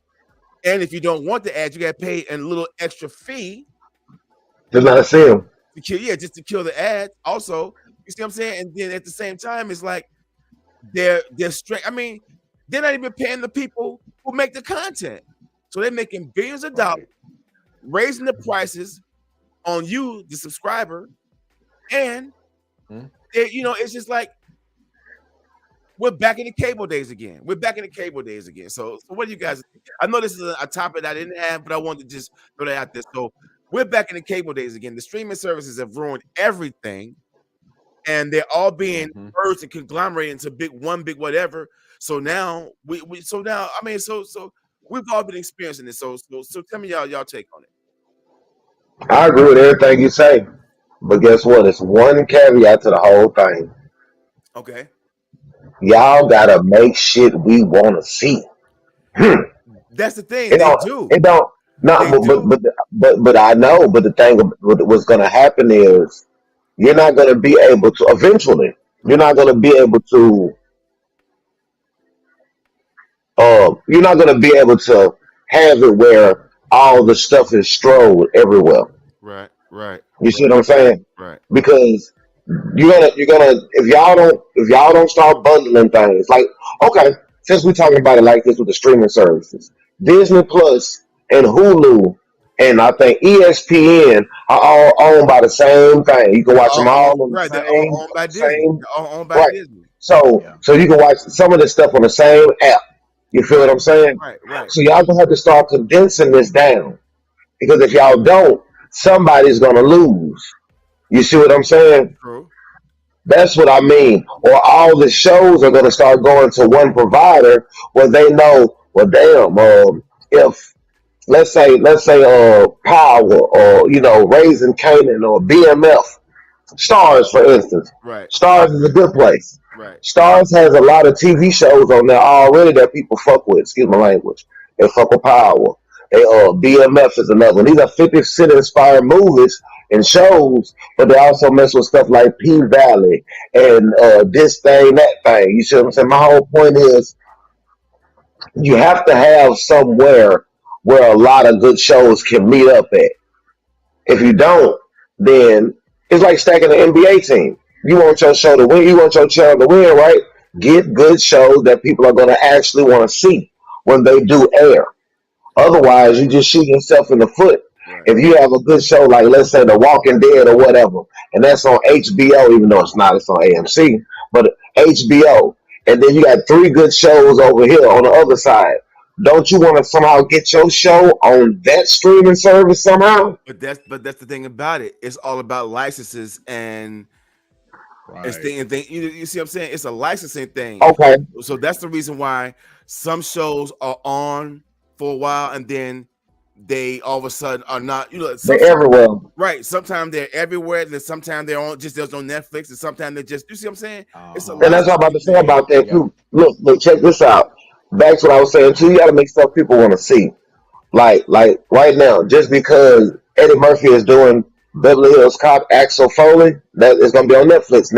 if you don't want the ads, you got to pay a little extra fee. Just not see them. Just to kill the ads. Also, you see what I'm saying? And then at the same time, it's like they're straight. I mean, they're not even paying the people who make the content. So they're making billions of dollars, raising the prices on you, the subscriber, and it's just like we're back in the cable days again. So what do you guys think? I know this is a topic I didn't have, but I wanted to just throw that out there. So we're back in the cable days again. The streaming services have ruined everything, and they're all being merged and conglomerated into one big whatever. So now we've all been experiencing this. So tell me y'all take on it. I agree with everything you say, but guess what? It's one caveat to the whole thing. Okay. Y'all gotta make shit we want to see. That's the thing. But I know. But the thing, what's gonna happen is you're not gonna be able to eventually. You're not gonna be able to. You're not gonna be able to have it where all the stuff is strolled everywhere. Right. You see what I'm saying? Right. Because you're gonna if y'all don't start bundling things, like, okay, since we're talking about it like this with the streaming services, Disney Plus and Hulu and I think ESPN are all owned by the same thing. You can watch them all on the They're same, all owned by Disney. same They're all owned by Disney. So you can watch some of this stuff on the same app. You feel what I'm saying? Right. So y'all gonna have to start condensing this down, because if y'all don't, somebody's gonna lose. You see what I'm saying? True. That's what I mean. Or all the shows are gonna start going to one provider where they know, well, damn, if let's say Power or Raising Canaan or BMF, Stars, for instance. Right. Stars is a good place. Right. Stars has a lot of TV shows on there already that people fuck with. Excuse my language. They fuck with Power. BMF is another one. These are 50 Cent inspired movies and shows, but they also mess with stuff like P Valley and this thing, that thing. You see what I'm saying? My whole point is you have to have somewhere where a lot of good shows can meet up at. If you don't, then it's like stacking an NBA team. You want your show to win, you want your channel to win, right? Get good shows that people are going to actually want to see when they do air. Otherwise, you just shoot yourself in the foot. If you have a good show, like let's say The Walking Dead or whatever, and that's on HBO, even though it's not, it's on AMC, but HBO, and then you got 3 good shows over here on the other side. Don't you want to somehow get your show on that streaming service somehow? But that's the thing about it. It's all about licenses and it's you see what I'm saying? It's a licensing thing. Okay. So that's the reason why some shows are on for a while and then they all of a sudden are not. They're everywhere. Right. Sometimes they're everywhere. Then sometimes they're on just on Netflix, and sometimes they're just. You see what I'm saying? It's a And that's what I'm about to say about that too. Look, check this out. Back to what I was saying too. You got to make stuff people want to see. Like right now, just because Eddie Murphy is doing Beverly Hills Cop, Axel Foley, that is going to be on Netflix.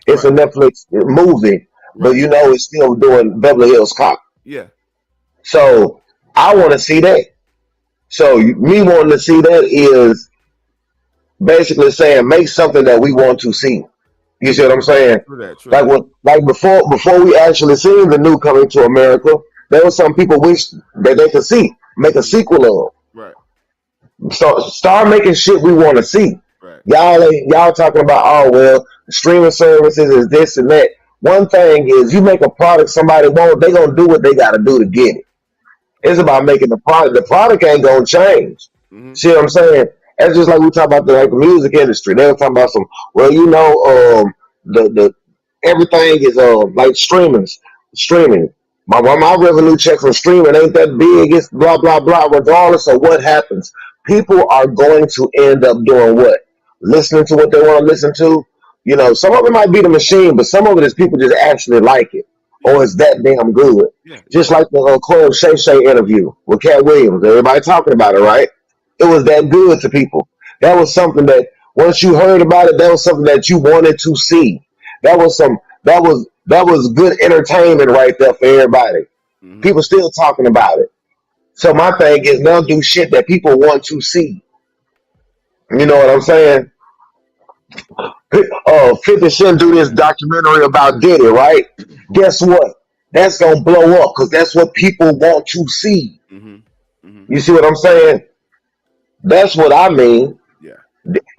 It's a Netflix movie, but it's still doing Beverly Hills Cop. Yeah. So I want to see that. So me wanting to see that is basically saying make something that we want to see. You see what I'm saying? True. Like before we actually seen the new Coming to America, there was some people wish that they could make a sequel of. Right. So start making shit we want to see. Right. Y'all talking about, oh well, streaming services is this and that. One thing is you make a product somebody want, they gonna do what they gotta do to get it. It's about making the product. The product ain't gonna change. Mm-hmm. See what I'm saying? That's just like we talk about the music industry. They were talking about the everything is like streaming. My revenue check from streaming ain't that big. It's blah blah blah. Regardless of what happens, people are going to end up doing what? Listening to what they want to listen to. Some of it might be the machine, but some of it is people just actually like it, or it's that damn good. Yeah. Just like the Cole Shay Shay interview with Cat Williams. Everybody talking about it, right? It was that good to people. That was something that once you heard about it, that was something that you wanted to see. That was good entertainment right there for everybody. Mm-hmm. People still talking about it. So my thing is now do shit that people want to see. You know what I'm saying? 50 Cent do this documentary about Diddy, right? Guess what? That's gonna blow up because that's what people want to see. Mm-hmm. Mm-hmm. You see what I'm saying? That's what I mean. Yeah.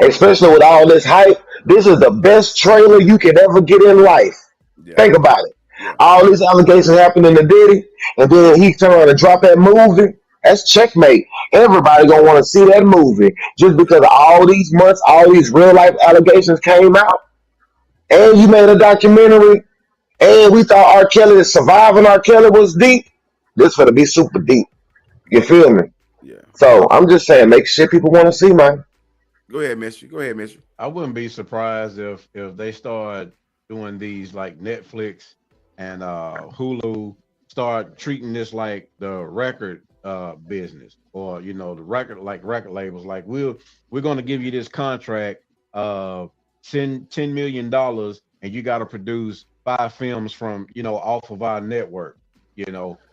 Especially with all this hype, this is the best trailer you can ever get in life. Yeah. Think about it. Yeah. All these allegations happening to Diddy, and then he turn around and drop that movie. That's checkmate. Everybody gonna want to see that movie just because all these months, all these real life allegations came out, and you made a documentary, and we thought R. Kelly, surviving R. Kelly was deep. This gonna be super deep. You feel me? Yeah. So I'm just saying, make shit people want to see, man. Go ahead, Mister. I wouldn't be surprised if they start doing these like Netflix and Hulu start treating this like the record business, or the record labels. Like we're going to give you this contract $10 million, and you got to produce 5 films from off of our network.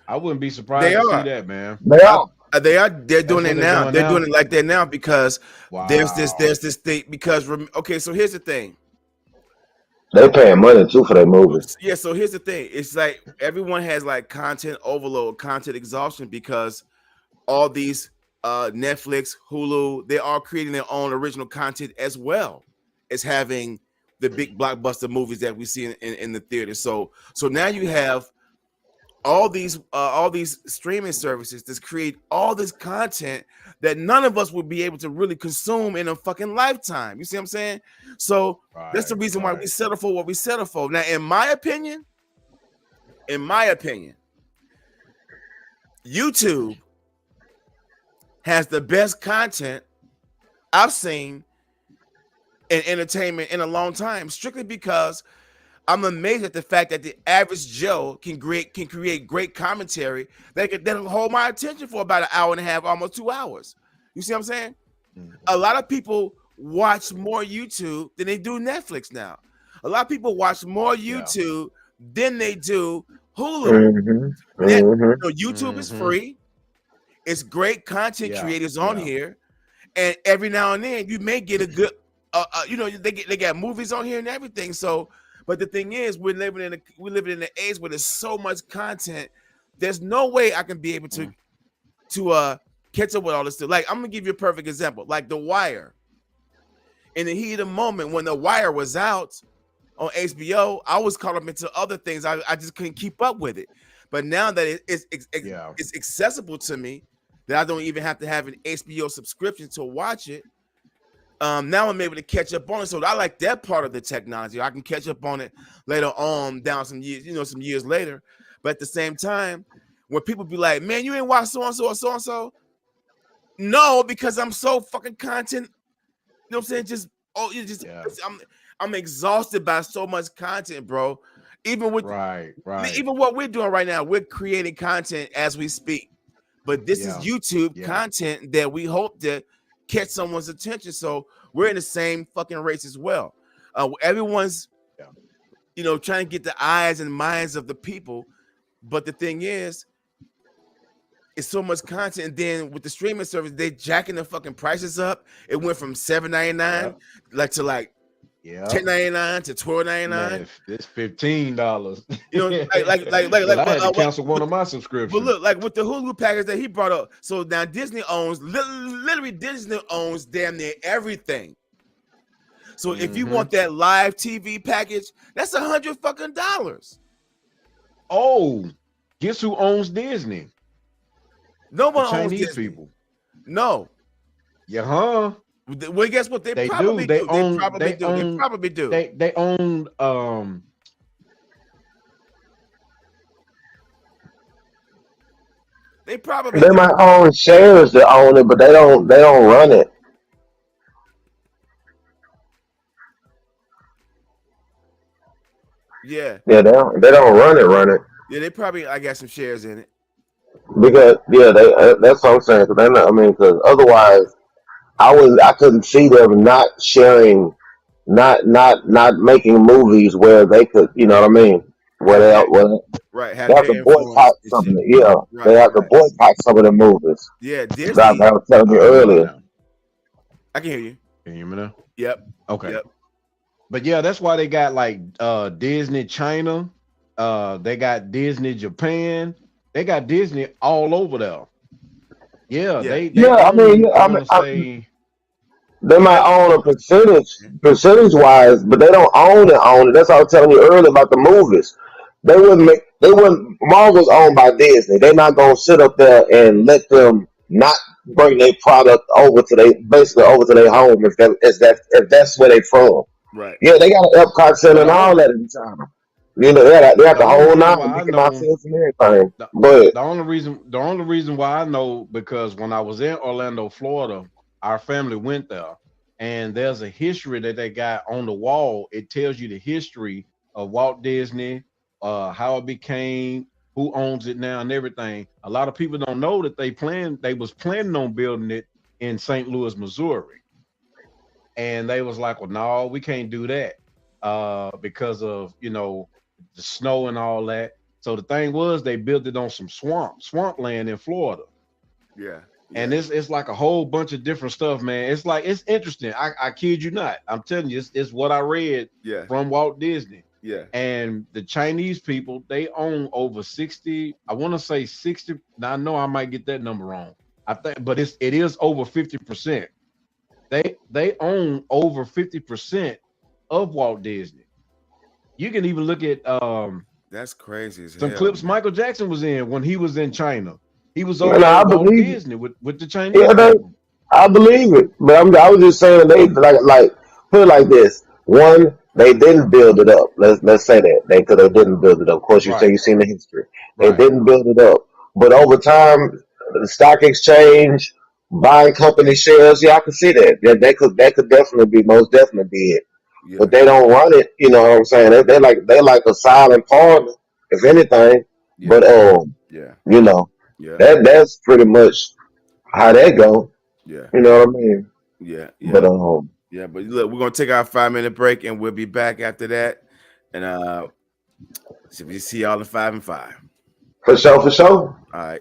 I wouldn't be surprised to see that, man. They're doing it now. They're doing it like that now because there's this thing. Because so here's the thing. They're paying money too for their movies. Yeah, so here's the thing. It's like everyone has like content overload, content exhaustion because all these Netflix, Hulu, they are creating their own original content as well as having the big blockbuster movies that we see in the theater. So now you have all these streaming services that create all this content that none of us would be able to really consume in a fucking lifetime. You see what I'm saying? So that's the reason why we settle for what we settle for. Now, in my opinion, YouTube has the best content I've seen in entertainment in a long time, strictly because I'm amazed at the fact that the average Joe can create great commentary that'll hold my attention for about an hour and a half, almost 2 hours. You see what I'm saying? Mm-hmm. A lot of people watch more YouTube than they do Netflix now. A lot of people watch more YouTube than they do Hulu. Mm-hmm. YouTube is free. It's great content creators on here, and every now and then you may get a good, they got movies on here and everything. So. But the thing is, we're living in an age where there's so much content. There's no way I can be able to catch up with all this stuff. Like I'm gonna give you a perfect example, like The Wire. In the heat of the moment when The Wire was out, on HBO, I was caught up into other things. I just couldn't keep up with it. But now that it's accessible to me, that I don't even have to have an HBO subscription to watch it. Now I'm able to catch up on it. So I like that part of the technology. I can catch up on it later on down some years, some years later. But at the same time, when people be like, man, you ain't watch so-and-so or so-and-so. No, because I'm so fucking content. You know what I'm saying? I'm exhausted by so much content, bro. Even with even what we're doing right now, we're creating content as we speak. But this is YouTube content that we hope to catch someone's attention. So we're in the same fucking race as well. Everyone's, trying to get the eyes and minds of the people. But the thing is, it's so much content. And then with the streaming service, they jacking the fucking prices up. It went from $7.99 to $10.99 to $12.99. It's $15. I had to cancel one of my subscriptions. But look, like with the Hulu package that he brought up, so now Disney owns literally Disney owns damn near everything. So if you want that live TV package, that's $100 fucking dollars. Oh, guess who owns Disney? No one owns Chinese Disney. people. No. Well, guess what? They probably do. They probably do. They own They might own shares that own it, but they don't run it. Yeah. Yeah, they don't run it. Yeah, they probably I got some shares in it. Because that's what I'm saying. Because otherwise, I couldn't see them not sharing, not making movies where they could, you know what I mean? Where they have to boycott some of it. They have to boycott some of the movies. Yeah, Disney. Like I was telling you earlier. I can hear you. Can you hear me now? Yep. Okay. Yep. But yeah, that's why they got like Disney China, they got Disney Japan, they got Disney all over there. They might own a percentage wise, but they don't own it. That's what I was telling you earlier about the movies. Marvel's owned by Disney. They're not gonna sit up there and let them not bring their product over to their home if that's where they from. Right. Yeah, they got an Epcot Center and all that in China. They have the whole nine, Mickey Mouse and everything. But the only reason why I know, because when I was in Orlando, Florida, our family went there, and there's a history that they got on the wall. It tells you the history of Walt Disney, how it became, who owns it now, and everything. A lot of people don't know that they was planning on building it in St. Louis, Missouri. And they was like, well, no, we can't do that because of, the snow and all that. So the thing was, they built it on some swampland in Florida. Yeah. And it's like a whole bunch of different stuff, man. It's interesting. I kid you not. I'm telling you, it's what I read from Walt Disney. Yeah. And the Chinese people, they own over 60. I want to say 60. Now I know I might get that number wrong. I think, but it is over 50%. They own over 50% of Walt Disney. You can even look at that's crazy. Some clips Michael Jackson was in when he was in China. He was over at Walt Disney with the Chinese. Yeah, I believe it. But I was just saying they like put it like this. One, they didn't build it up. Let's say that they didn't build it up. Of course, you say you've seen the history. They didn't build it up, but over time, the stock exchange, buying company shares, I can see that. That could most definitely be it. Yeah. But they don't run it. You know what I'm saying? They're like a silent partner, if anything. Yeah. But that's pretty much how that go. Yeah. You know what I mean? Yeah. But but look, we're gonna take our 5-minute break and we'll be back after that. And so we see y'all in 5 and 5. For sure. All right.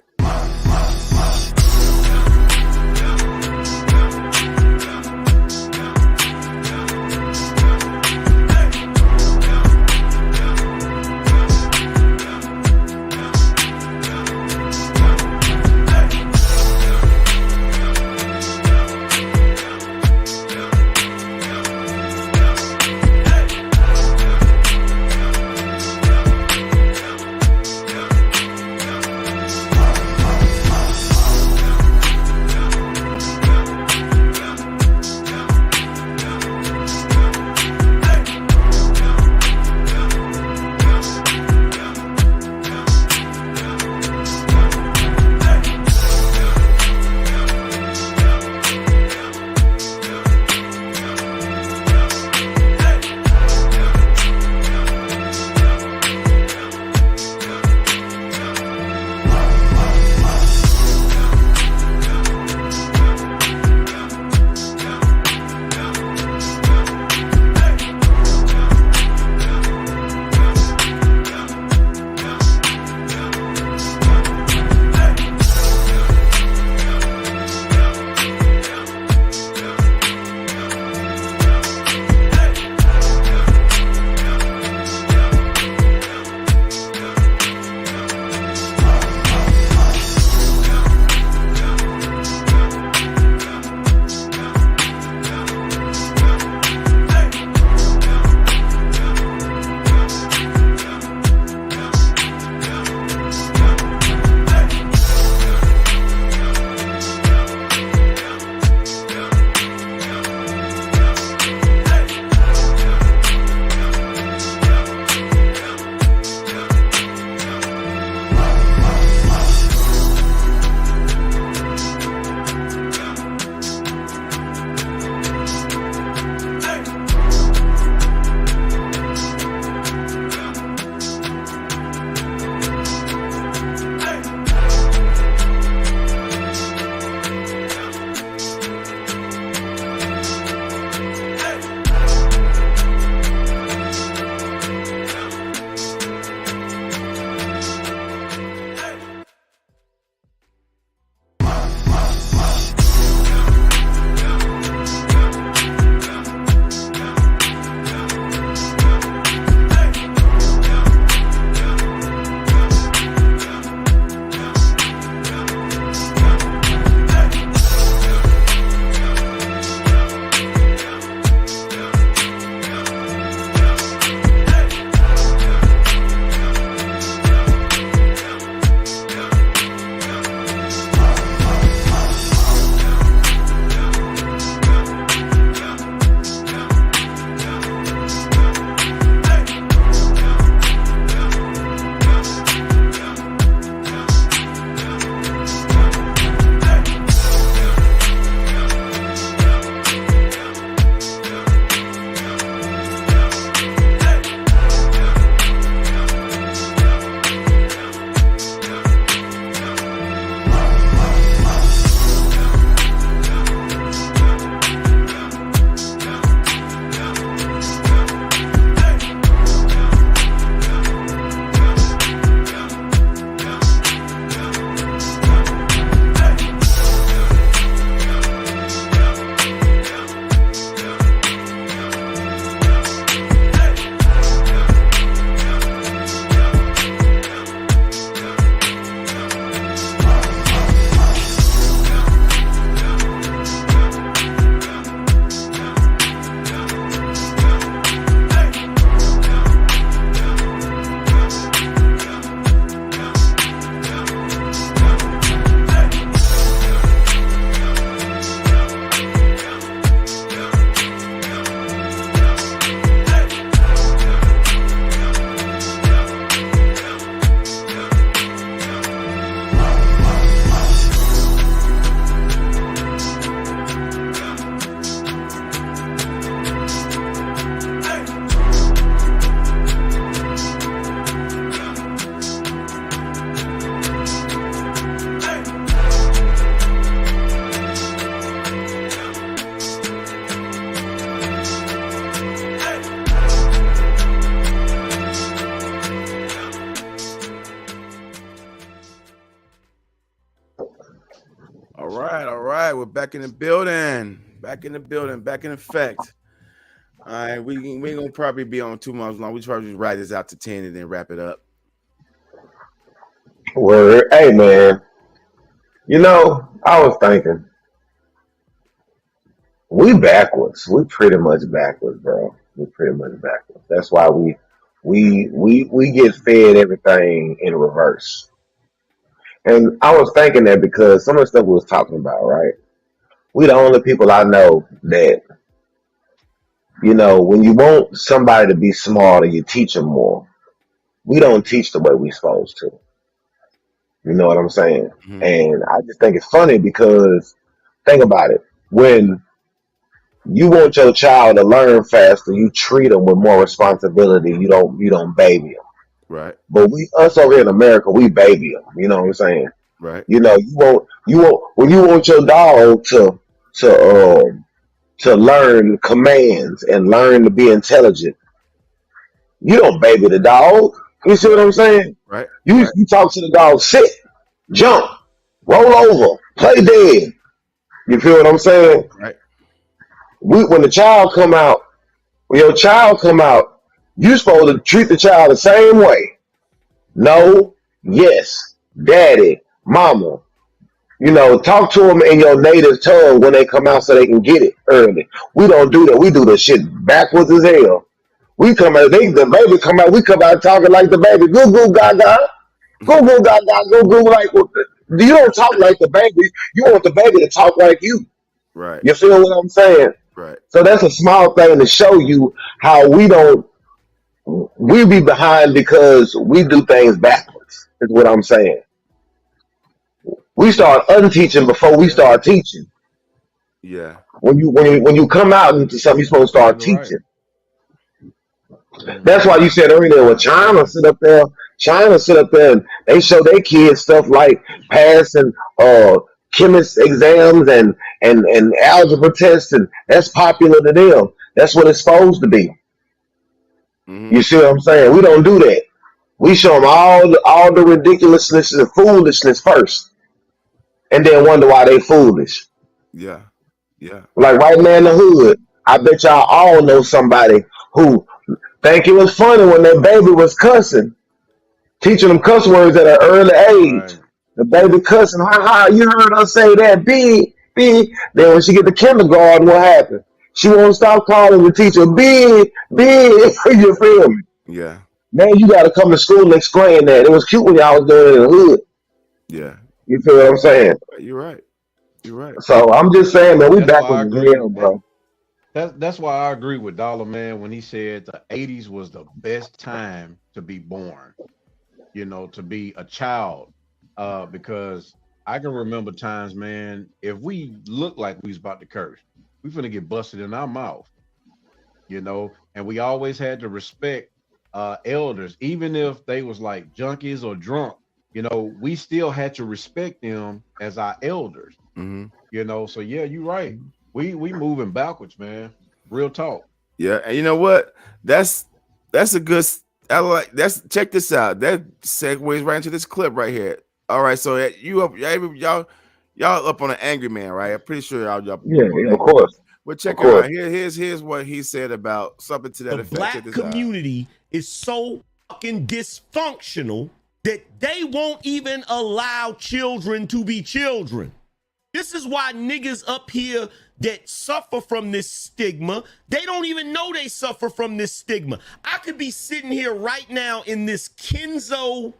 All right. We're back in the building. Back in effect. All right, we ain't gonna probably be on too much long. We probably just ride this out to 10 and then wrap it up. Word. Hey, man. You know, I was thinking, we backwards. We pretty much backwards, bro. We pretty much backwards. That's why we get fed everything in reverse. And I was thinking that because some of the stuff we was talking about, right? We the only people I know that, you know, when you want somebody to be smarter, you teach them more. We don't teach the way we supposed to. You know what I'm saying? Mm-hmm. And I just think it's funny because think about it. When you want your child to learn faster, you treat them with more responsibility. You don't baby them. Right. But us over here in America, we baby them. You know what I'm saying? Right. You know, you want when you want your dog to learn commands and learn to be intelligent, you don't baby the dog. You see what I'm saying? Right. You talk to the dog, sit, jump, roll over, play dead. You feel what I'm saying? Right. When your child come out, you supposed to treat the child the same way. No, yes, daddy, mama. You know, talk to them in your native tongue when they come out so they can get it early. We don't do that. We do the shit backwards as hell. We come out, the baby come out, we come out talking like the baby. Goo goo gaga. Goo goo gaga, goo goo like you don't talk like the baby. You want the baby to talk like you. Right. You feel what I'm saying? Right. So that's a small thing to show you how we be behind because we do things backwards, is what I'm saying. We start unteaching before we start teaching. Yeah. When you come out into something, you're supposed to start teaching. That's why you said earlier when China sit up there and they show their kids stuff like passing chemist exams and algebra tests, and that's popular to them. That's what it's supposed to be. Mm-hmm. You see what I'm saying? We don't do that. We show them all the ridiculousness and foolishness first, and then wonder why they foolish. Yeah. Yeah. Like right now in the hood, I bet y'all all know somebody who think it was funny when their baby was cussing, teaching them cuss words at an early age. Right. The baby cussing, ha, you heard her say that, B. Then when she get to kindergarten, what happened? She won't stop calling the teacher, B. You feel me? Yeah. Man, you got to come to school and explain that. It was cute when y'all was doing it in the hood. Yeah. You feel what I'm saying? You're right. So I'm just saying, man, we back with real, bro. That's why I agree with Dollar Man when he said the 80s was the best time to be born, you know, to be a child. Because I can remember times, man, if we look like we was about to curse, we finna get busted in our mouth, you know, and we always had to respect elders, even if they was like junkies or drunk, you know, we still had to respect them as our elders, you know. So yeah, you're right. We moving backwards, man. Real talk. Yeah, and you know what? That's a good. Check this out. That segues right into this clip right here. All right, so y'all up on an angry man, right? I'm pretty sure y'all. Yeah, of course. But check it out. Here's what he said about something to that effect. The black community is so fucking dysfunctional that they won't even allow children to be children. This is why niggas up here that suffer from this stigma, they don't even know they suffer from this stigma. I could be sitting here right now in this Kenzo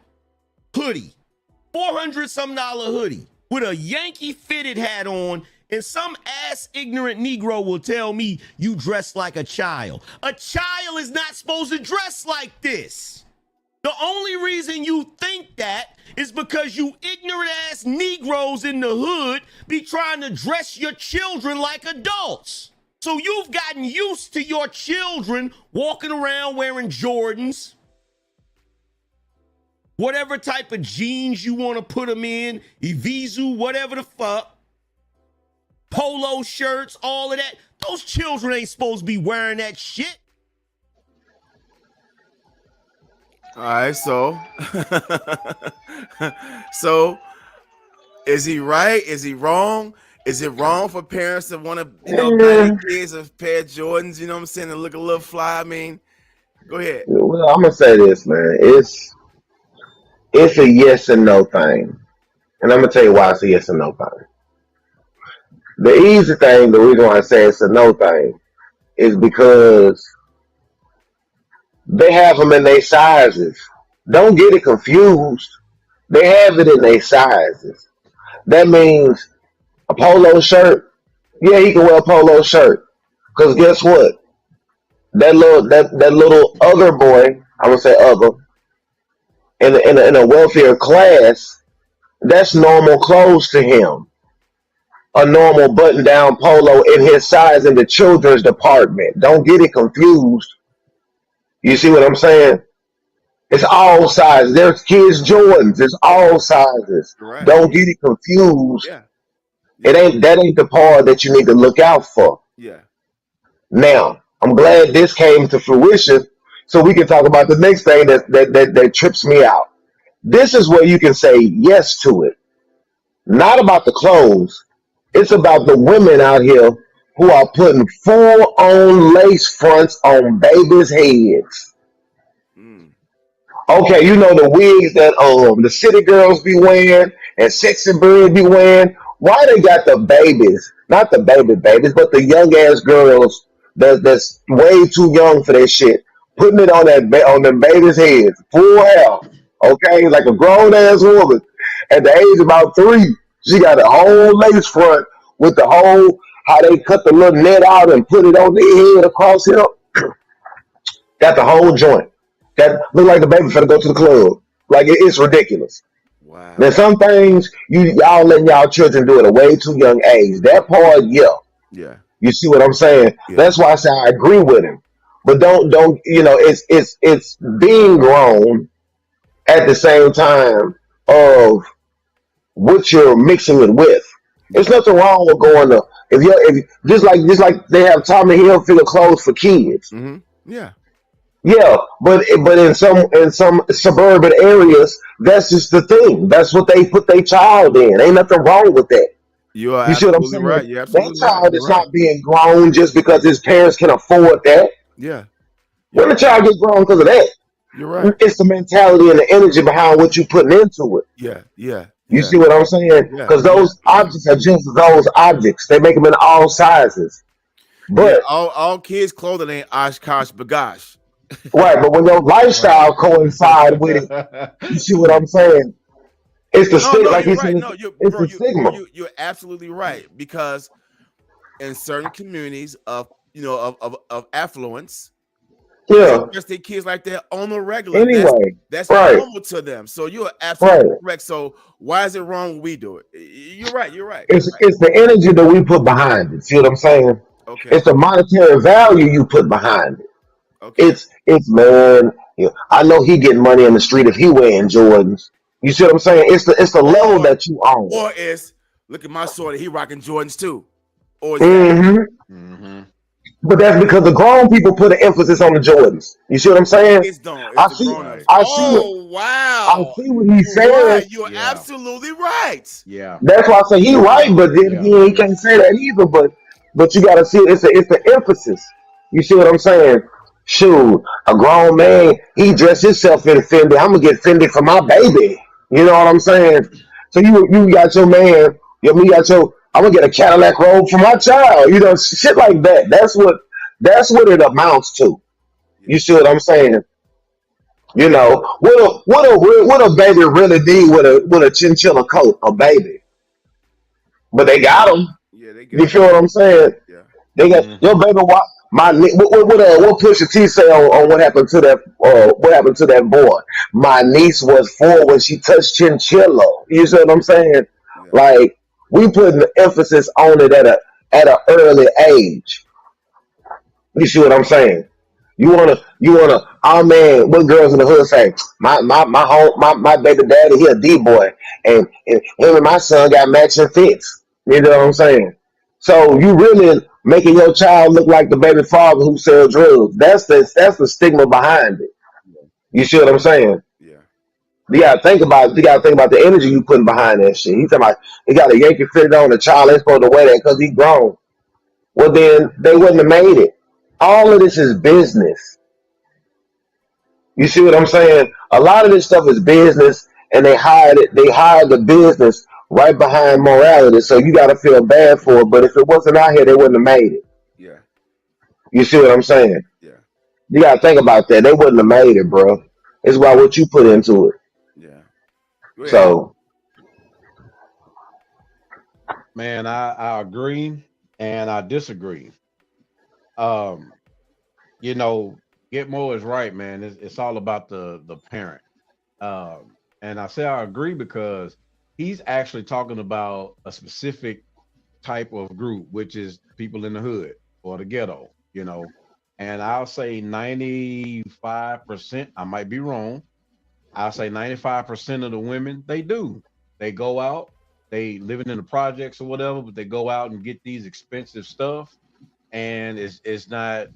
hoodie, $400-some hoodie, with a Yankee fitted hat on, and some ass ignorant Negro will tell me you dress like a child. A child is not supposed to dress like this. The only reason you think that is because you ignorant ass Negroes in the hood be trying to dress your children like adults. So you've gotten used to your children walking around wearing Jordans, whatever type of jeans you want to put them in, Evisu, whatever the fuck, polo shirts, all of that. Those children ain't supposed to be wearing that shit. All right, so Is he right? Is he wrong? Is it wrong for parents to want to, buy their kids a pair of Jordans, you know what I'm saying, and look a little fly? I mean, go ahead. Well, I'm gonna say this, man. It's a yes and no thing, and I'm gonna tell you why it's a yes and no thing. The easy thing, the reason why I say it's a no thing, is because they have them in their sizes. Don't get it confused. They have it in their sizes. That means a polo shirt. Yeah, he can wear a polo shirt. Cause guess what? That little other boy, I would say other, in a wealthier class, that's normal clothes to him. A normal button-down polo in his size in the children's department. Don't get it confused. You see what I'm saying? It's all sizes. There's kids Jordans. It's all sizes. Right. Don't get it confused. Yeah. That ain't the part that you need to look out for. Yeah. Now, I'm glad this came to fruition, so we can talk about the next thing that trips me out. This is where you can say yes to it. Not about the clothes. It's about the women out here who are putting full-on lace fronts on babies' heads. Okay, you know the wigs that the city girls be wearing and sexy bird be wearing. Why they got the babies, not the babies, but the young ass girls that's way too young for that shit, putting it on on them babies' heads, full hair. Okay, like a grown ass woman at the age of about 3. She got a whole lace front with the whole how they cut the little net out and put it on their head across here. Got the whole joint. That look like the baby finna go to the club. Like it's ridiculous. Wow. Now some things y'all letting y'all children do it at a way too young age. That part, yeah. Yeah. You see what I'm saying? Yeah. That's why I say I agree with him. But don't it's being grown at the same time of what you're mixing it with. There's nothing wrong with going to if just like they have Tommy Hilfiger clothes for kids. Mm-hmm. Yeah. Yeah, but in some suburban areas, that's just the thing. That's what they put their child in. Ain't nothing wrong with that. You are You see what I'm absolutely saying? right. You're absolutely That child right. is You're right. not being grown just because his parents can afford that. Yeah. When the child gets grown because of that, You're right. it's the mentality and the energy behind what you putting into it. Yeah. Yeah. You Yeah. see what I'm saying? Yeah. Because those objects are just those objects. They make them in all sizes. But all kids' clothing ain't Oshkosh Bagosh. right, but when your lifestyle coincide with it, you see what I'm saying? It's the stigma. Like you're he right. said, No, it's the stigma. you're absolutely right, because in certain communities of affluence, Yeah. just their kids like that on the regular. Anyway, That's right. normal to them. So you're absolutely Right. correct. So why is it wrong when we do it? You're right. You're right. It's the energy that we put behind it. See what I'm saying? Okay. It's the monetary value you put behind it. Okay. It's man. I know he getting money in the street if he wearing Jordans. You see what I'm saying? It's the level that you own. Or it's look at my shorty, he rocking Jordans too. Or Mm-hmm. But that's because the grown people put an emphasis on the Jordans. You see what I'm saying? It's the grown-ups. Wow. I see what he's saying. Right. You're absolutely right. Yeah. That's why I say he right, but then again, he can't say that either. But you gotta see it's the emphasis. You see what I'm saying? Shoot, a grown man, he dressed himself in Fendi. I'm gonna get Fendi for my baby. You know what I'm saying? So you got your man, I'm gonna get a Cadillac robe for my child. You know, shit like that. That's what it amounts to. You see what I'm saying? You know, what a baby really need with a chinchilla coat, a baby. But they got them. Yeah, they You feel what I'm saying? Yeah. They got your baby. What Pusha T say on what happened to that boy? My niece was 4 when she touched chinchilla. You see what I'm saying? Yeah. Like we putting the emphasis on it at an early age. You see what I'm saying? You wanna, oh man, what girls in the hood say? My baby daddy, he a D-boy, and him and my son got matching fits. You know what I'm saying? So you really making your child look like the baby father who sells drugs. That's the stigma behind it. You see what I'm saying? Yeah. You gotta think about the energy you putting behind that shit. He's talking about he got a Yankee fitted on, the child ain't supposed to wear that because he grown. Well, then they wouldn't have made it. All of this is business. You see what I'm saying? A lot of this stuff is business, and they hired the business right behind morality. So you got to feel bad for it. But if it wasn't out here, they wouldn't have made it. Yeah. You see what I'm saying? Yeah. You got to think about that. They wouldn't have made it, bro. It's about what you put into it. Yeah. So, Man, I agree and I disagree. You know, Gitmo is right, man. It's all about the parent. And I say I agree because he's actually talking about a specific type of group, which is people in the hood or the ghetto, you know. And I'll say 95%, I might be wrong. I'll say 95% of the women, they do. They go out, they living in the projects or whatever, but they go out and get these expensive stuff, and it's not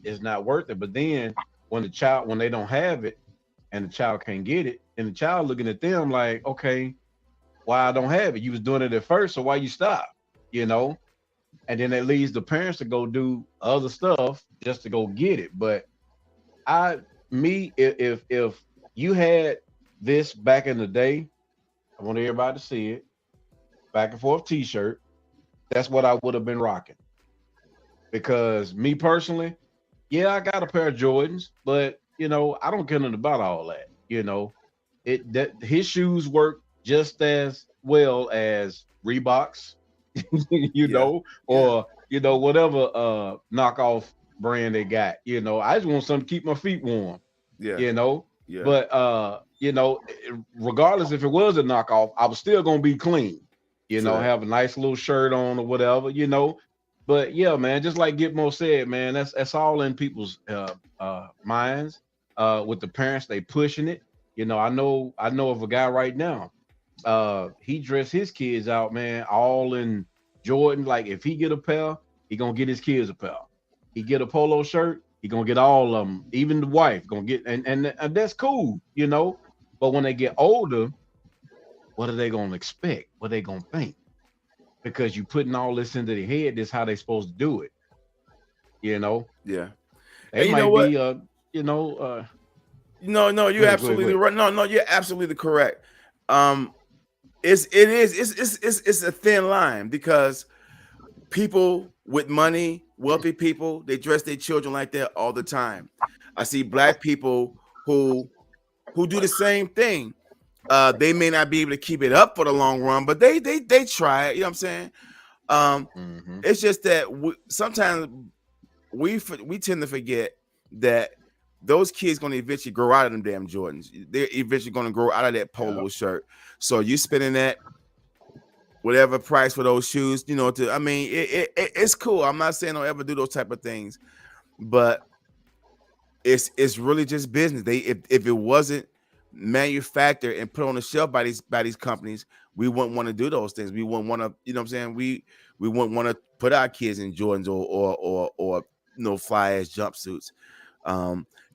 worth it. But then when they don't have it and the child can't get it, and the child looking at them like, okay, why I don't have it? You was doing it at first, so why you stop? You know? And then it leads the parents to go do other stuff just to go get it. But if you had this back in the day, I want everybody to see it. Back and forth t-shirt. That's what I would have been rocking. Because me personally, yeah, I got a pair of Jordans, but you know, I don't care nothing about all that. You know, his shoes work just as well as Reeboks, you know, or you know, whatever knockoff brand they got. You know, I just want something to keep my feet warm. Yeah. You know. Yeah. But you know, regardless if it was a knockoff, I was still gonna be clean. You know, have a nice little shirt on or whatever, you know. But yeah, man, just like Gitmo said, man, that's all in people's minds. With the parents, they pushing it. You know, I know of a guy right now. He dressed his kids out, man, all in Jordan. Like if he get a pair, he gonna get his kids a pair. He get a polo shirt, he gonna get all of them. Even the wife gonna get, and that's cool, you know. But when they get older, what are they gonna expect? What are they gonna think? Because you putting all this into their head, this is how they supposed to do it. You know? Yeah. It might be you know, no, you're absolutely right. No, you're absolutely correct. It's a thin line because people with money, wealthy people, they dress their children like that all the time. I see black people who do the same thing. They may not be able to keep it up for the long run, but they try it. You know what I'm saying? It's just that sometimes we tend to forget that those kids going to eventually grow out of them damn Jordans. They're eventually going to grow out of that polo shirt. So you spending that whatever price for those shoes, you know, it's cool. I'm not saying don't ever do those type of things, but it's really just business. If it wasn't manufactured and put on the shelf by these companies, we wouldn't want to do those things. We wouldn't want to, you know what I'm saying? We wouldn't want to put our kids in Jordans or you know, fly ass jumpsuits.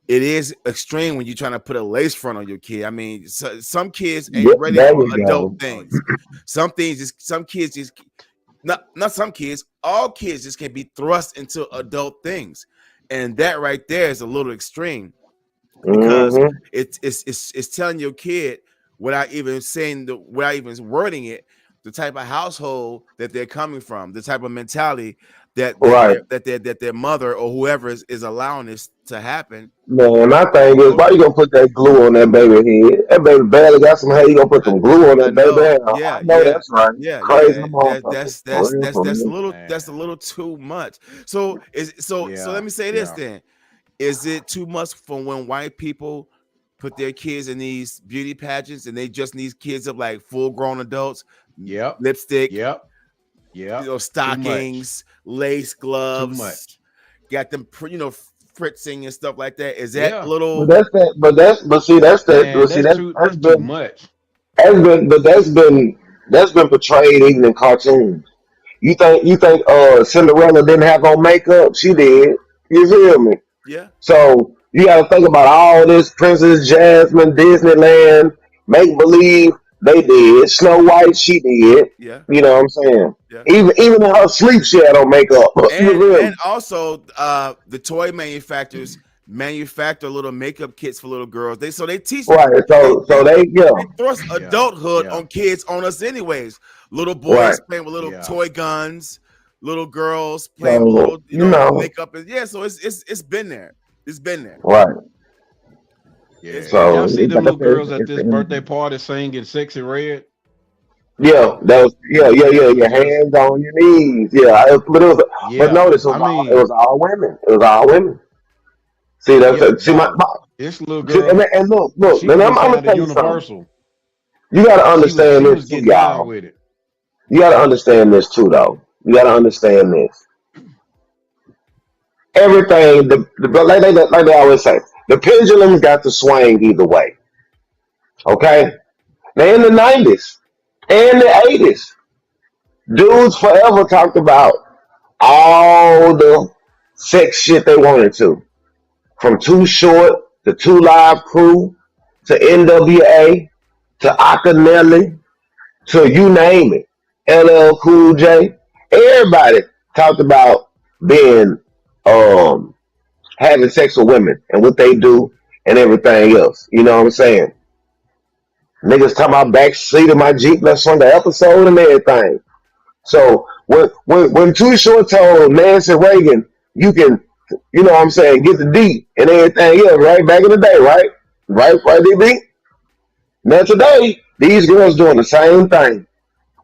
It is extreme when you're trying to put a lace front on your kid. I mean, some kids ain't ready for adult things. Some kids just not some kids, all kids just can be thrust into adult things. And that right there is a little extreme because it's telling your kid without even wording it, the type of household that they're coming from, the type of mentality that their mother or whoever is allowing this to happen. Man, my thing is, why you gonna put that glue on that baby head? That baby barely got some hair. You gonna put some glue on that baby head? Yeah, I know that's right. Yeah, crazy. That's a little too much. So let me say this then: is it too much for when white people put their kids in these beauty pageants and they just need kids up like full grown adults? Yep. Lipstick. Yep. You know, stockings, lace gloves. Got them, you know, fritzing and stuff like that. Is that a little? That's too much. That's been portrayed even in cartoons. You think Cinderella didn't have on makeup? She did. You feel me? Yeah. So you got to think about all this Princess Jasmine, Disneyland, Make believe they did. Snow White, she did. Yeah. You know what I'm saying? Yeah. Even in her sleep, she had on makeup. And also, the toy manufacturers manufacture little makeup kits for little girls. They teach right. So they thrust adulthood on kids on us anyways. Little boys playing with little toy guns, little girls playing with little you know makeup. So it's been there. It's been there. Right. Yeah. So y'all see the little girls at this birthday party singing "Sexy Red"? Yeah, that was your hands on your knees. Yeah, but notice it was all women. It was all women. See that's see my this little girl. And look. And I'm gonna tell you something. You gotta understand this too, y'all. You gotta understand this too, though. You gotta understand this. Everything, like they always say, the pendulum's got to swing either way. Okay? Now, in the 90s and the 80s, dudes forever talked about all the sex shit they wanted to. From Too Short to 2 Live Crew to NWA to Akinyele to you name it. LL Cool J. Everybody talked about being having sex with women and what they do and everything else. You know what I'm saying? Niggas talking about backseat of my Jeep, let's run the episode and everything. So when Too Short told Nancy Reagan, you can, you know what I'm saying, get the D and everything else, right? Back in the day, right? Right, DB? Now today, these girls doing the same thing.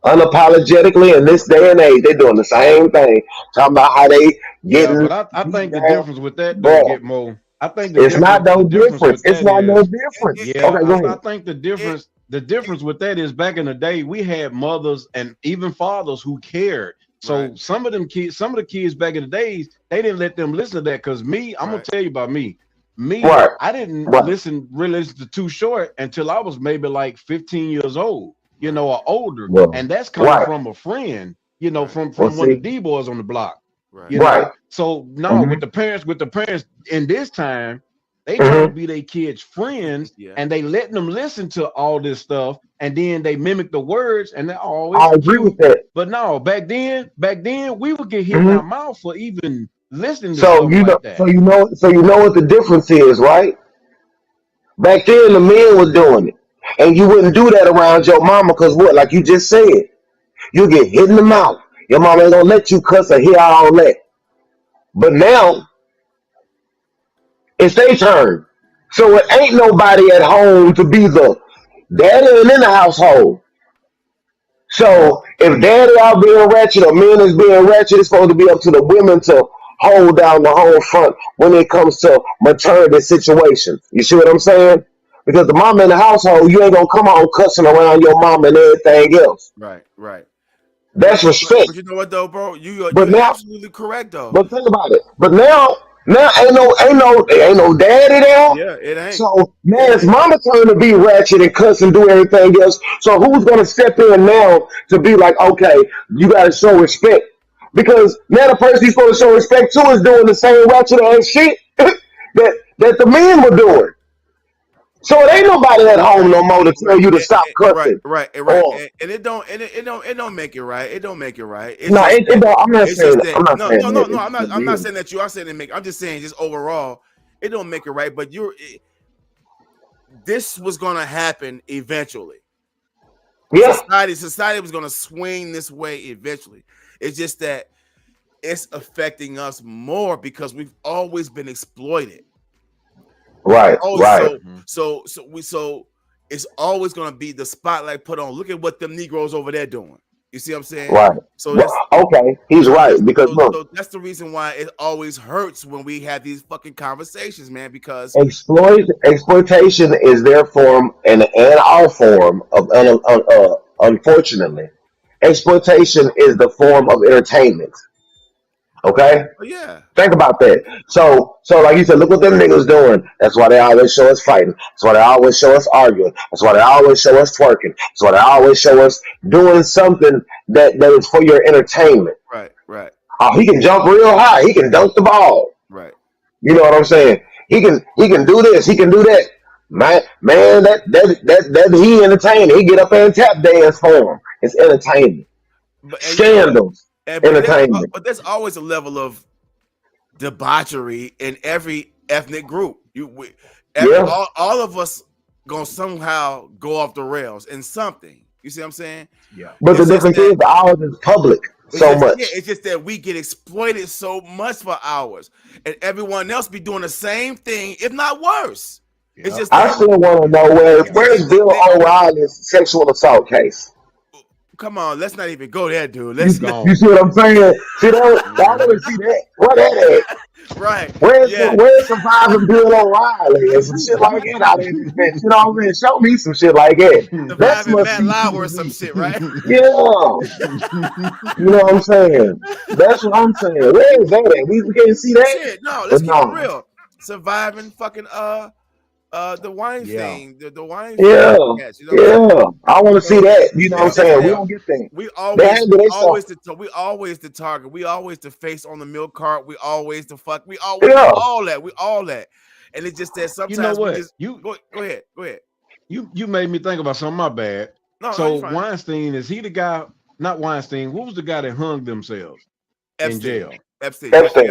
Unapologetically in this day and age, they're doing the same thing. Talking about how they getting. But I think the difference with that don't get more. I think it's not no difference. It's not no difference. Yeah, okay, go ahead. I think the difference with that is back in the day we had mothers and even fathers who cared. So some of the kids back in the days, they didn't let them listen to that. Because I'm gonna tell you about me. I didn't really listen to Too Short until I was maybe like 15 years old. You know, or older, and that's coming from a friend, you know, from one of the D-boys on the block. You know? So now with the parents in this time, they try to be their kids' friends, and they letting them listen to all this stuff, and then they mimic the words, and they're always I agree with that. But no, back then we would get hit in our mouth for even listening to so stuff you know, like that. so you know what the difference is, right? Back then the men was doing it. And you wouldn't do that around your mama because what? Like you just said, you get hit in the mouth. Your mama ain't gonna let you cuss or hear all that. But now, it's their turn. So it ain't nobody at home to be the daddy and in the household. So if daddy out being ratchet or men is being ratchet, it's supposed to be up to the women to hold down the whole front when it comes to maternity situations. You see what I'm saying? Because the mama in the household, you ain't gonna come on cussing around your mama and everything else. Right. That's respect. But you know what though, bro? You're now, absolutely correct though. But think about it. But now ain't no daddy there. Yeah, it ain't. So now it's mama turn to be ratchet and cuss and do everything else. So who's gonna step in now to be like, okay, you gotta show respect? Because now the person you're supposed to show respect to is doing the same ratchet ass shit that the men were doing. So it ain't nobody at home no more to tell you to stop cussing. Right. And it don't make it right. It don't make it right. It don't. I'm not saying that. I'm not saying that you are saying it make. I'm just saying just overall, it don't make it right. But this was gonna happen eventually. Yeah. Society was gonna swing this way eventually. It's just that it's affecting us more because we've always been exploited. Right. So it's always going to be the spotlight put on. Look at what them Negroes over there doing. You see what I'm saying? Right. So that's okay. He's right because so that's the reason why it always hurts when we have these fucking conversations, man. Because exploitation is their form and our form of unfortunately, exploitation is the form of entertainment. Okay? Oh, yeah. Think about that. So like you said, look what them niggas doing. That's why they always show us fighting. That's why they always show us arguing. That's why they always show us twerking. That's why they always show us doing something that is for your entertainment. Right. Oh, he can jump real high. He can dunk the ball. Right. You know what I'm saying? He can do this. He can do that. Man, that he entertaining. He get up there and tap dance for him. It's entertainment. Scandals, entertainment. But there's always a level of debauchery in every ethnic group. All of us gonna somehow go off the rails in something. You see what I'm saying? Yeah. But the difference is ours is public much. Yeah, it's just that we get exploited so much for ours, and everyone else be doing the same thing, if not worse. Yeah. It's just I still want to know where's Bill O'Reilly's sexual assault case. Come on, let's not even go there, dude. Let's go. You see what I'm saying? See that? I want to see that. Where that at? Right. Where's surviving Bill O'Reilly and some shit like that out in this bitch? You know what I mean? Show me some shit like that. Surviving Matt Lauer or some shit, right? Yeah. You know what I'm saying? That's what I'm saying. Where is that at? We can't see that. Shit, no, let's keep it real. Surviving fucking the wine thing, the wine thing. Yeah, you know I want to see that. You know what I'm saying? We don't get things. We always the target. We always the face on the milk cart. We always the fuck. We always all that. We all that. And it's just that sometimes you know what? Go ahead. You made me think about something. My bad. No, so Weinstein, is he the guy? Not Weinstein. What was the guy that hung themselves in jail? Epstein. Because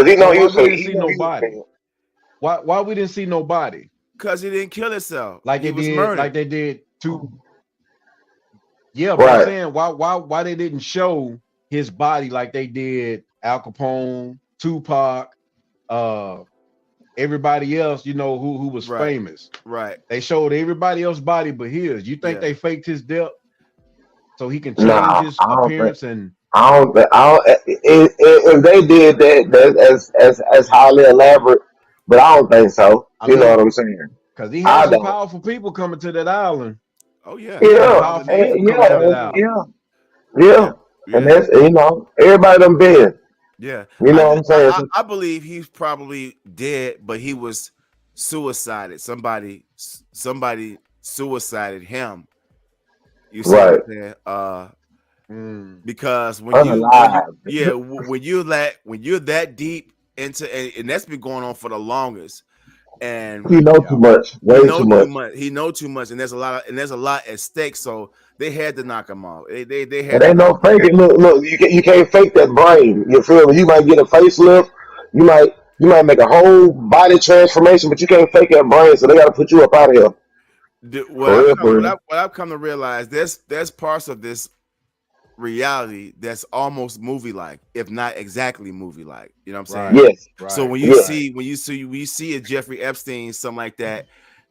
he know he didn't see nobody. Why we didn't see nobody? Because he didn't kill himself. Like he was did, murdered. Like they did to. Yeah, but I'm saying why they didn't show his body like they did Al Capone, Tupac, everybody else, you know, who was famous. Right. They showed everybody else's body but his. You think they faked his death so he can change his appearance and if they did that, as highly elaborate. But I don't think so. You know what I'm saying? Because he had some powerful people coming to that island. Oh yeah. Yeah. And that's everybody done been. Yeah. You know what I'm saying? I believe he's probably dead, but he was suicided. Somebody suicided him. You see what I'm saying? Because when you're that deep into, and that's been going on for the longest, and he know too much, too much. He know too much, and there's a lot at stake. So they had to knock him off. They had. It ain't no faking. Look, you can't fake that brain. You feel me? You might get a facelift. You might make a whole body transformation, but you can't fake that brain. So they got to put you up out of here. What I've come to realize, there's parts of this reality that's almost movie-like, if not exactly movie-like. You know what I'm saying? Yes. Right. So when you see a Jeffrey Epstein, something like that,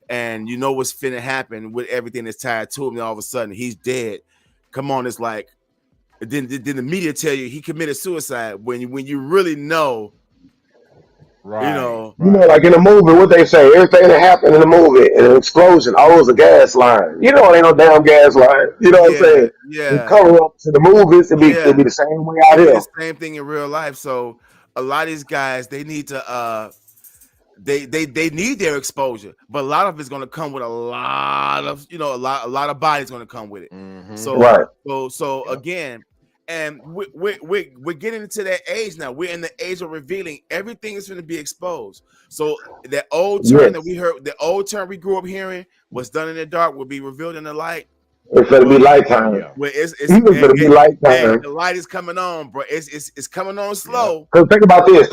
and you know what's finna happen with everything that's tied to him, and all of a sudden he's dead. Come on, it's like then the media tell you he committed suicide when you really know. Right. You know, like in a movie, what they say, everything that happened in the movie, an explosion, it was a gas line. You know, it ain't no damn gas line. You know what I'm saying? Yeah. The cover ups in the movies, it'd be the same way out here. The same thing in real life. So a lot of these guys, they need to they need their exposure, but a lot of it's going to come with a lot of a lot of bodies going to come with it. Mm-hmm. So again. And we're getting into that age now. We're in the age of revealing. Everything is going to be exposed. So that old term that we heard, the old term we grew up hearing, what's done in the dark will be revealed in the light. It's going to be lighttime. It's going to be lighttime. The light is coming on, bro. It's coming on slow. Because think about this.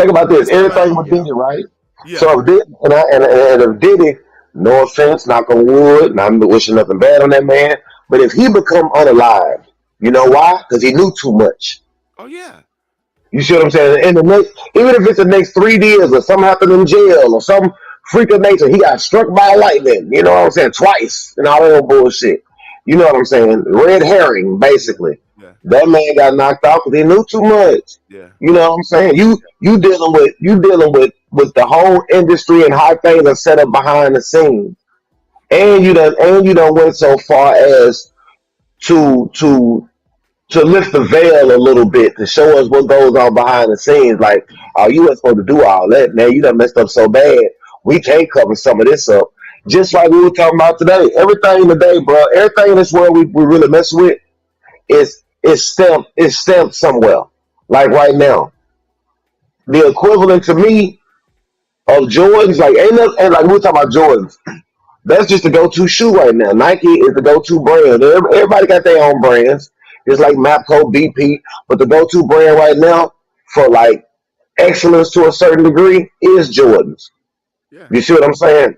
Everything with Diddy, right? Yeah. So if Diddy, and if Diddy, no offense, knock on wood, not wishing nothing bad on that man, but if he become unalived, you know why? Because he knew too much. Oh yeah. You see what I'm saying? In the next, even if it's the next 3 years or something happened in jail or some freak of nature, he got struck by lightning. You know what I'm saying? Twice and all that bullshit. You know what I'm saying? Red herring, basically. Yeah. That man got knocked out because he knew too much. Yeah. You know what I'm saying? You dealing with the whole industry and how things are set up behind the scenes, and you done went so far as to lift the veil a little bit to show us what goes on behind the scenes. Like, oh, you weren't supposed to do all that. Now you done messed up so bad. We can't cover some of this up. Just like we were talking about today. Everything today, bro. Everything in this world we really mess with is stamped somewhere. Like right now, the equivalent to me of Jordans. Like ain't nothing, and like we're talking about Jordans. That's just the go-to shoe right now. Nike is the go-to brand. Everybody got their own brands. It's like Mapco, BP, but the go-to brand right now for like excellence to a certain degree is Jordans. Yeah. You see what I'm saying?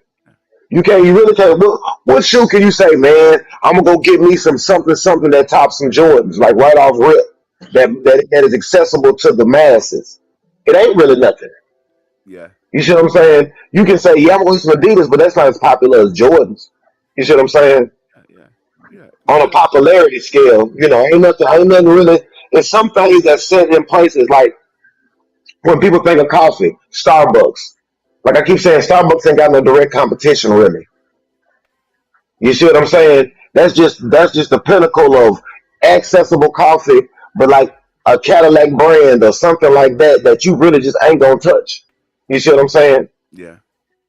You really can't. What shoe can you say, man? I'm gonna go get me something that tops some Jordans, like right off rip, that is accessible to the masses. It ain't really nothing. Yeah. You see what I'm saying? You can say, yeah, I'm going to some Adidas, but that's not as popular as Jordans. You see what I'm saying? Yeah. On a popularity scale, ain't nothing really. It's some things that's set in places like when people think of coffee, Starbucks. Like I keep saying, Starbucks ain't got no direct competition really. You see what I'm saying? That's just the pinnacle of accessible coffee, but like a Cadillac brand or something like that you really just ain't gonna touch. You see what I'm saying? Yeah.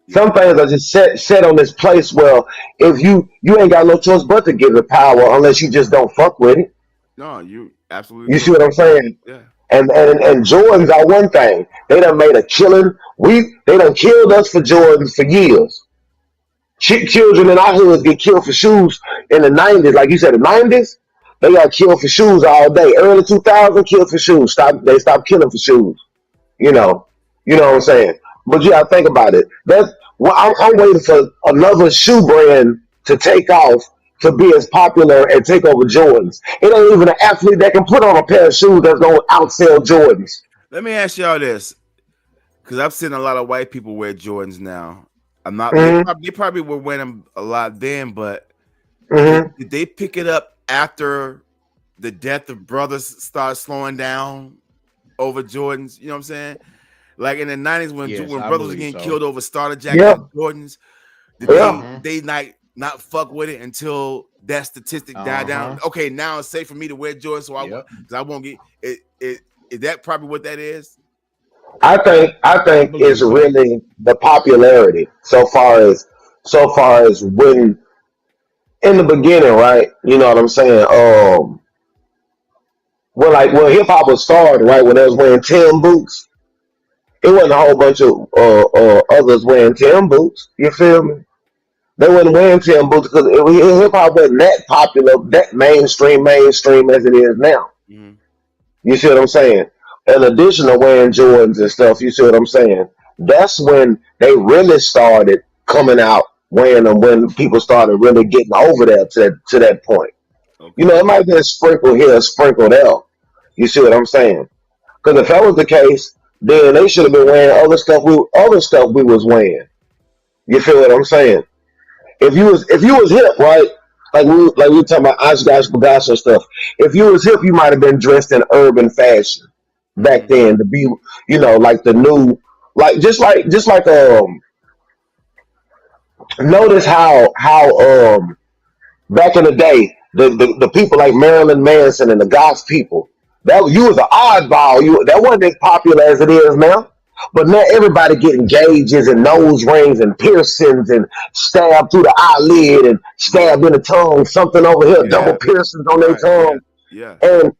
Some things are just set on this place where if you ain't got no choice but to give it power unless you just don't fuck with it. No, you absolutely. You see what I'm saying? Yeah. And Jordans are one thing. They done made a killing. They done killed us for Jordans for years. Children in our hoods get killed for shoes in the 90s. Like you said, the 90s, they got killed for shoes all day. Early 2000s, killed for shoes. They stopped killing for shoes. You know what I'm saying? But you gotta think about it. I'm waiting for another shoe brand to take off to be as popular and take over Jordans. It ain't even an athlete that can put on a pair of shoes that's gonna outsell Jordans. Let me ask y'all this, because I've seen a lot of white people wear Jordans now. I'm not. They probably were wearing them a lot then, but did they pick it up after the death of brothers started slowing down over Jordans? You know what I'm saying? Like in the 90s when brothers were getting killed over starter jackets and Jordans, did they not fuck with it until that statistic died down? Okay, now it's safe for me to wear Jordans, so I won't get it. Is that probably what that is? I think it's really the popularity so far as when in the beginning, right? You know what I'm saying? When hip hop was started, right? When they was wearing Tim boots, it wasn't a whole bunch of others wearing Tim boots. You feel me? They wasn't wearing Tim boots because hip hop wasn't that popular, that mainstream as it is now. Mm-hmm. You see what I'm saying? In addition to wearing Jordans and stuff, you see what I'm saying? That's when they really started coming out wearing them, when people started really getting over there to that point. Okay. You know, it might be a sprinkle here, a sprinkle there. You see what I'm saying? Because if that was the case, then they should have been wearing other stuff we was wearing. You feel what I'm saying? If you was hip, right? Like we were talking about Oshkosh Bagash and stuff. If you was hip, you might have been dressed in urban fashion back then to be, like the new, like just like notice how back in the day the people like Marilyn Manson and the Goss people, that you was an oddball. That wasn't as popular as it is now. But now everybody getting gauges and nose rings and piercings and stabbed through the eyelid and stabbed in the tongue, something over here, double piercings on their tongue. Yeah. And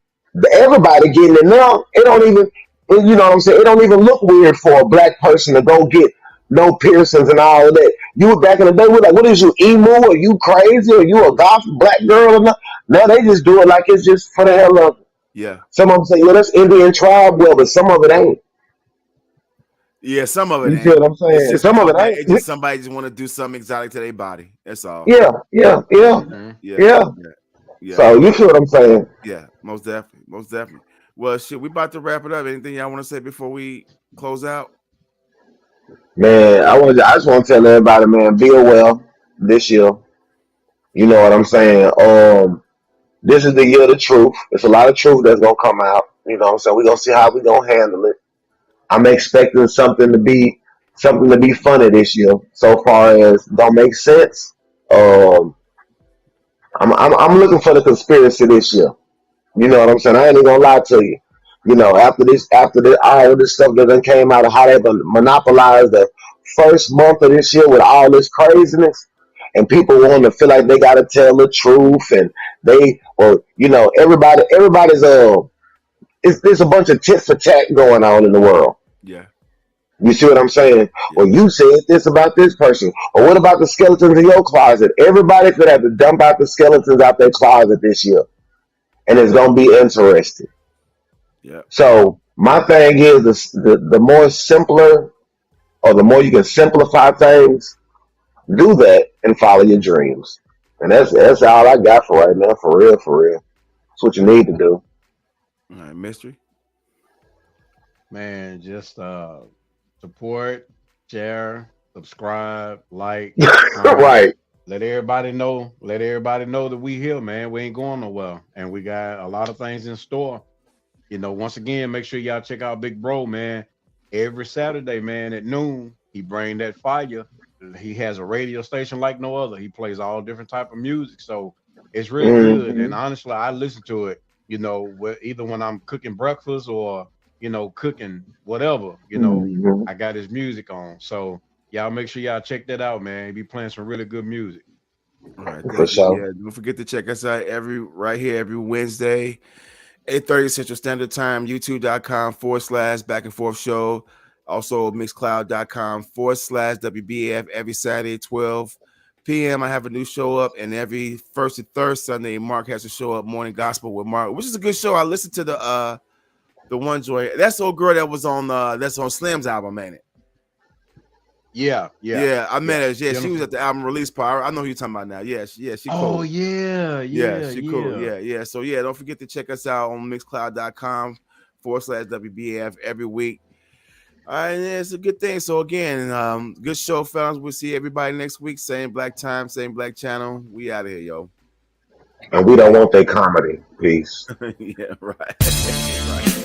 everybody getting it now. It don't even, you know what I'm saying? It don't even look weird for a black person to go get no piercings and all of that. You were back in the day, we're like, what is you, emu? Are you crazy? Are you a goth black girl or not? Now they just do it like it's just for the hell of it. Yeah. Some of them say, that's Indian tribe wear, but some of it ain't. Yeah, some of it. You feel what I'm saying? Some of it ain't. It's just somebody just want to do something exotic to their body. That's all. Yeah. Yeah. So you feel what I'm saying? Yeah, most definitely. Well, shit, we about to wrap it up. Anything y'all want to say before we close out? Man, I just want to tell everybody, man, be well this year. You know what I'm saying? This is the year of the truth. There's a lot of truth that's gonna come out. You know what I'm saying? We're gonna see how we're gonna handle it. I'm expecting something to be funny this year. So far as don't make sense. I'm looking for the conspiracy this year. You know what I'm saying? I ain't even gonna lie to you. You know, after all of this stuff that done came out of how they monopolized the first month of this year with all this craziness, and people want to feel like they gotta tell the truth, and everybody's there's a bunch of tit for tat going on in the world. Yeah. You see what I'm saying? Well, you said this about this person. Or what about the skeletons in your closet? Everybody could have to dump out the skeletons out their closet this year. And it's going to be interesting. Yeah. So my thing is the more simpler or the more you can simplify things, do that and follow your dreams. And that's all I got for right now. For real, for real. That's what you need to do. All right, Mystery. Man, just support, share, subscribe, like, right. Let everybody know. Let everybody know that we here, man. We ain't going nowhere, and we got a lot of things in store. You know, once again, make sure y'all check out Big Bro, man. Every Saturday, man, at noon, he bring that fire. He has a radio station like no other. He plays all different type of music, so it's really good. And honestly, I listen to it. You know, either when I'm cooking breakfast or cooking whatever. I got his music on. So y'all make sure y'all check that out, man. He be playing some really good music. All right, for sure. Yeah, don't forget to check us out every Wednesday, 8:30 Central Standard Time, youtube.com/Back and Forth Show. Also mixcloud.com/WBAF every Saturday, 12 p.m. I have a new show up, and every first and third Sunday, Mark has a show up, Morning Gospel with Mark, which is a good show. I listened to the one joy. That's the old girl that was on that's on Slim's album, ain't it? Yeah. I met her. Yeah, she was at the album release part. I know who you're talking about now. Yeah, she cool. Oh yeah, she cool. Yeah. So yeah, don't forget to check us out on mixcloud.com/WBAF every week. All right, yeah, it's a good thing. So again, good show, fellas. We'll see everybody next week. Same black time, same black channel. We out of here, yo. And we don't want their comedy. Peace. Yeah, right.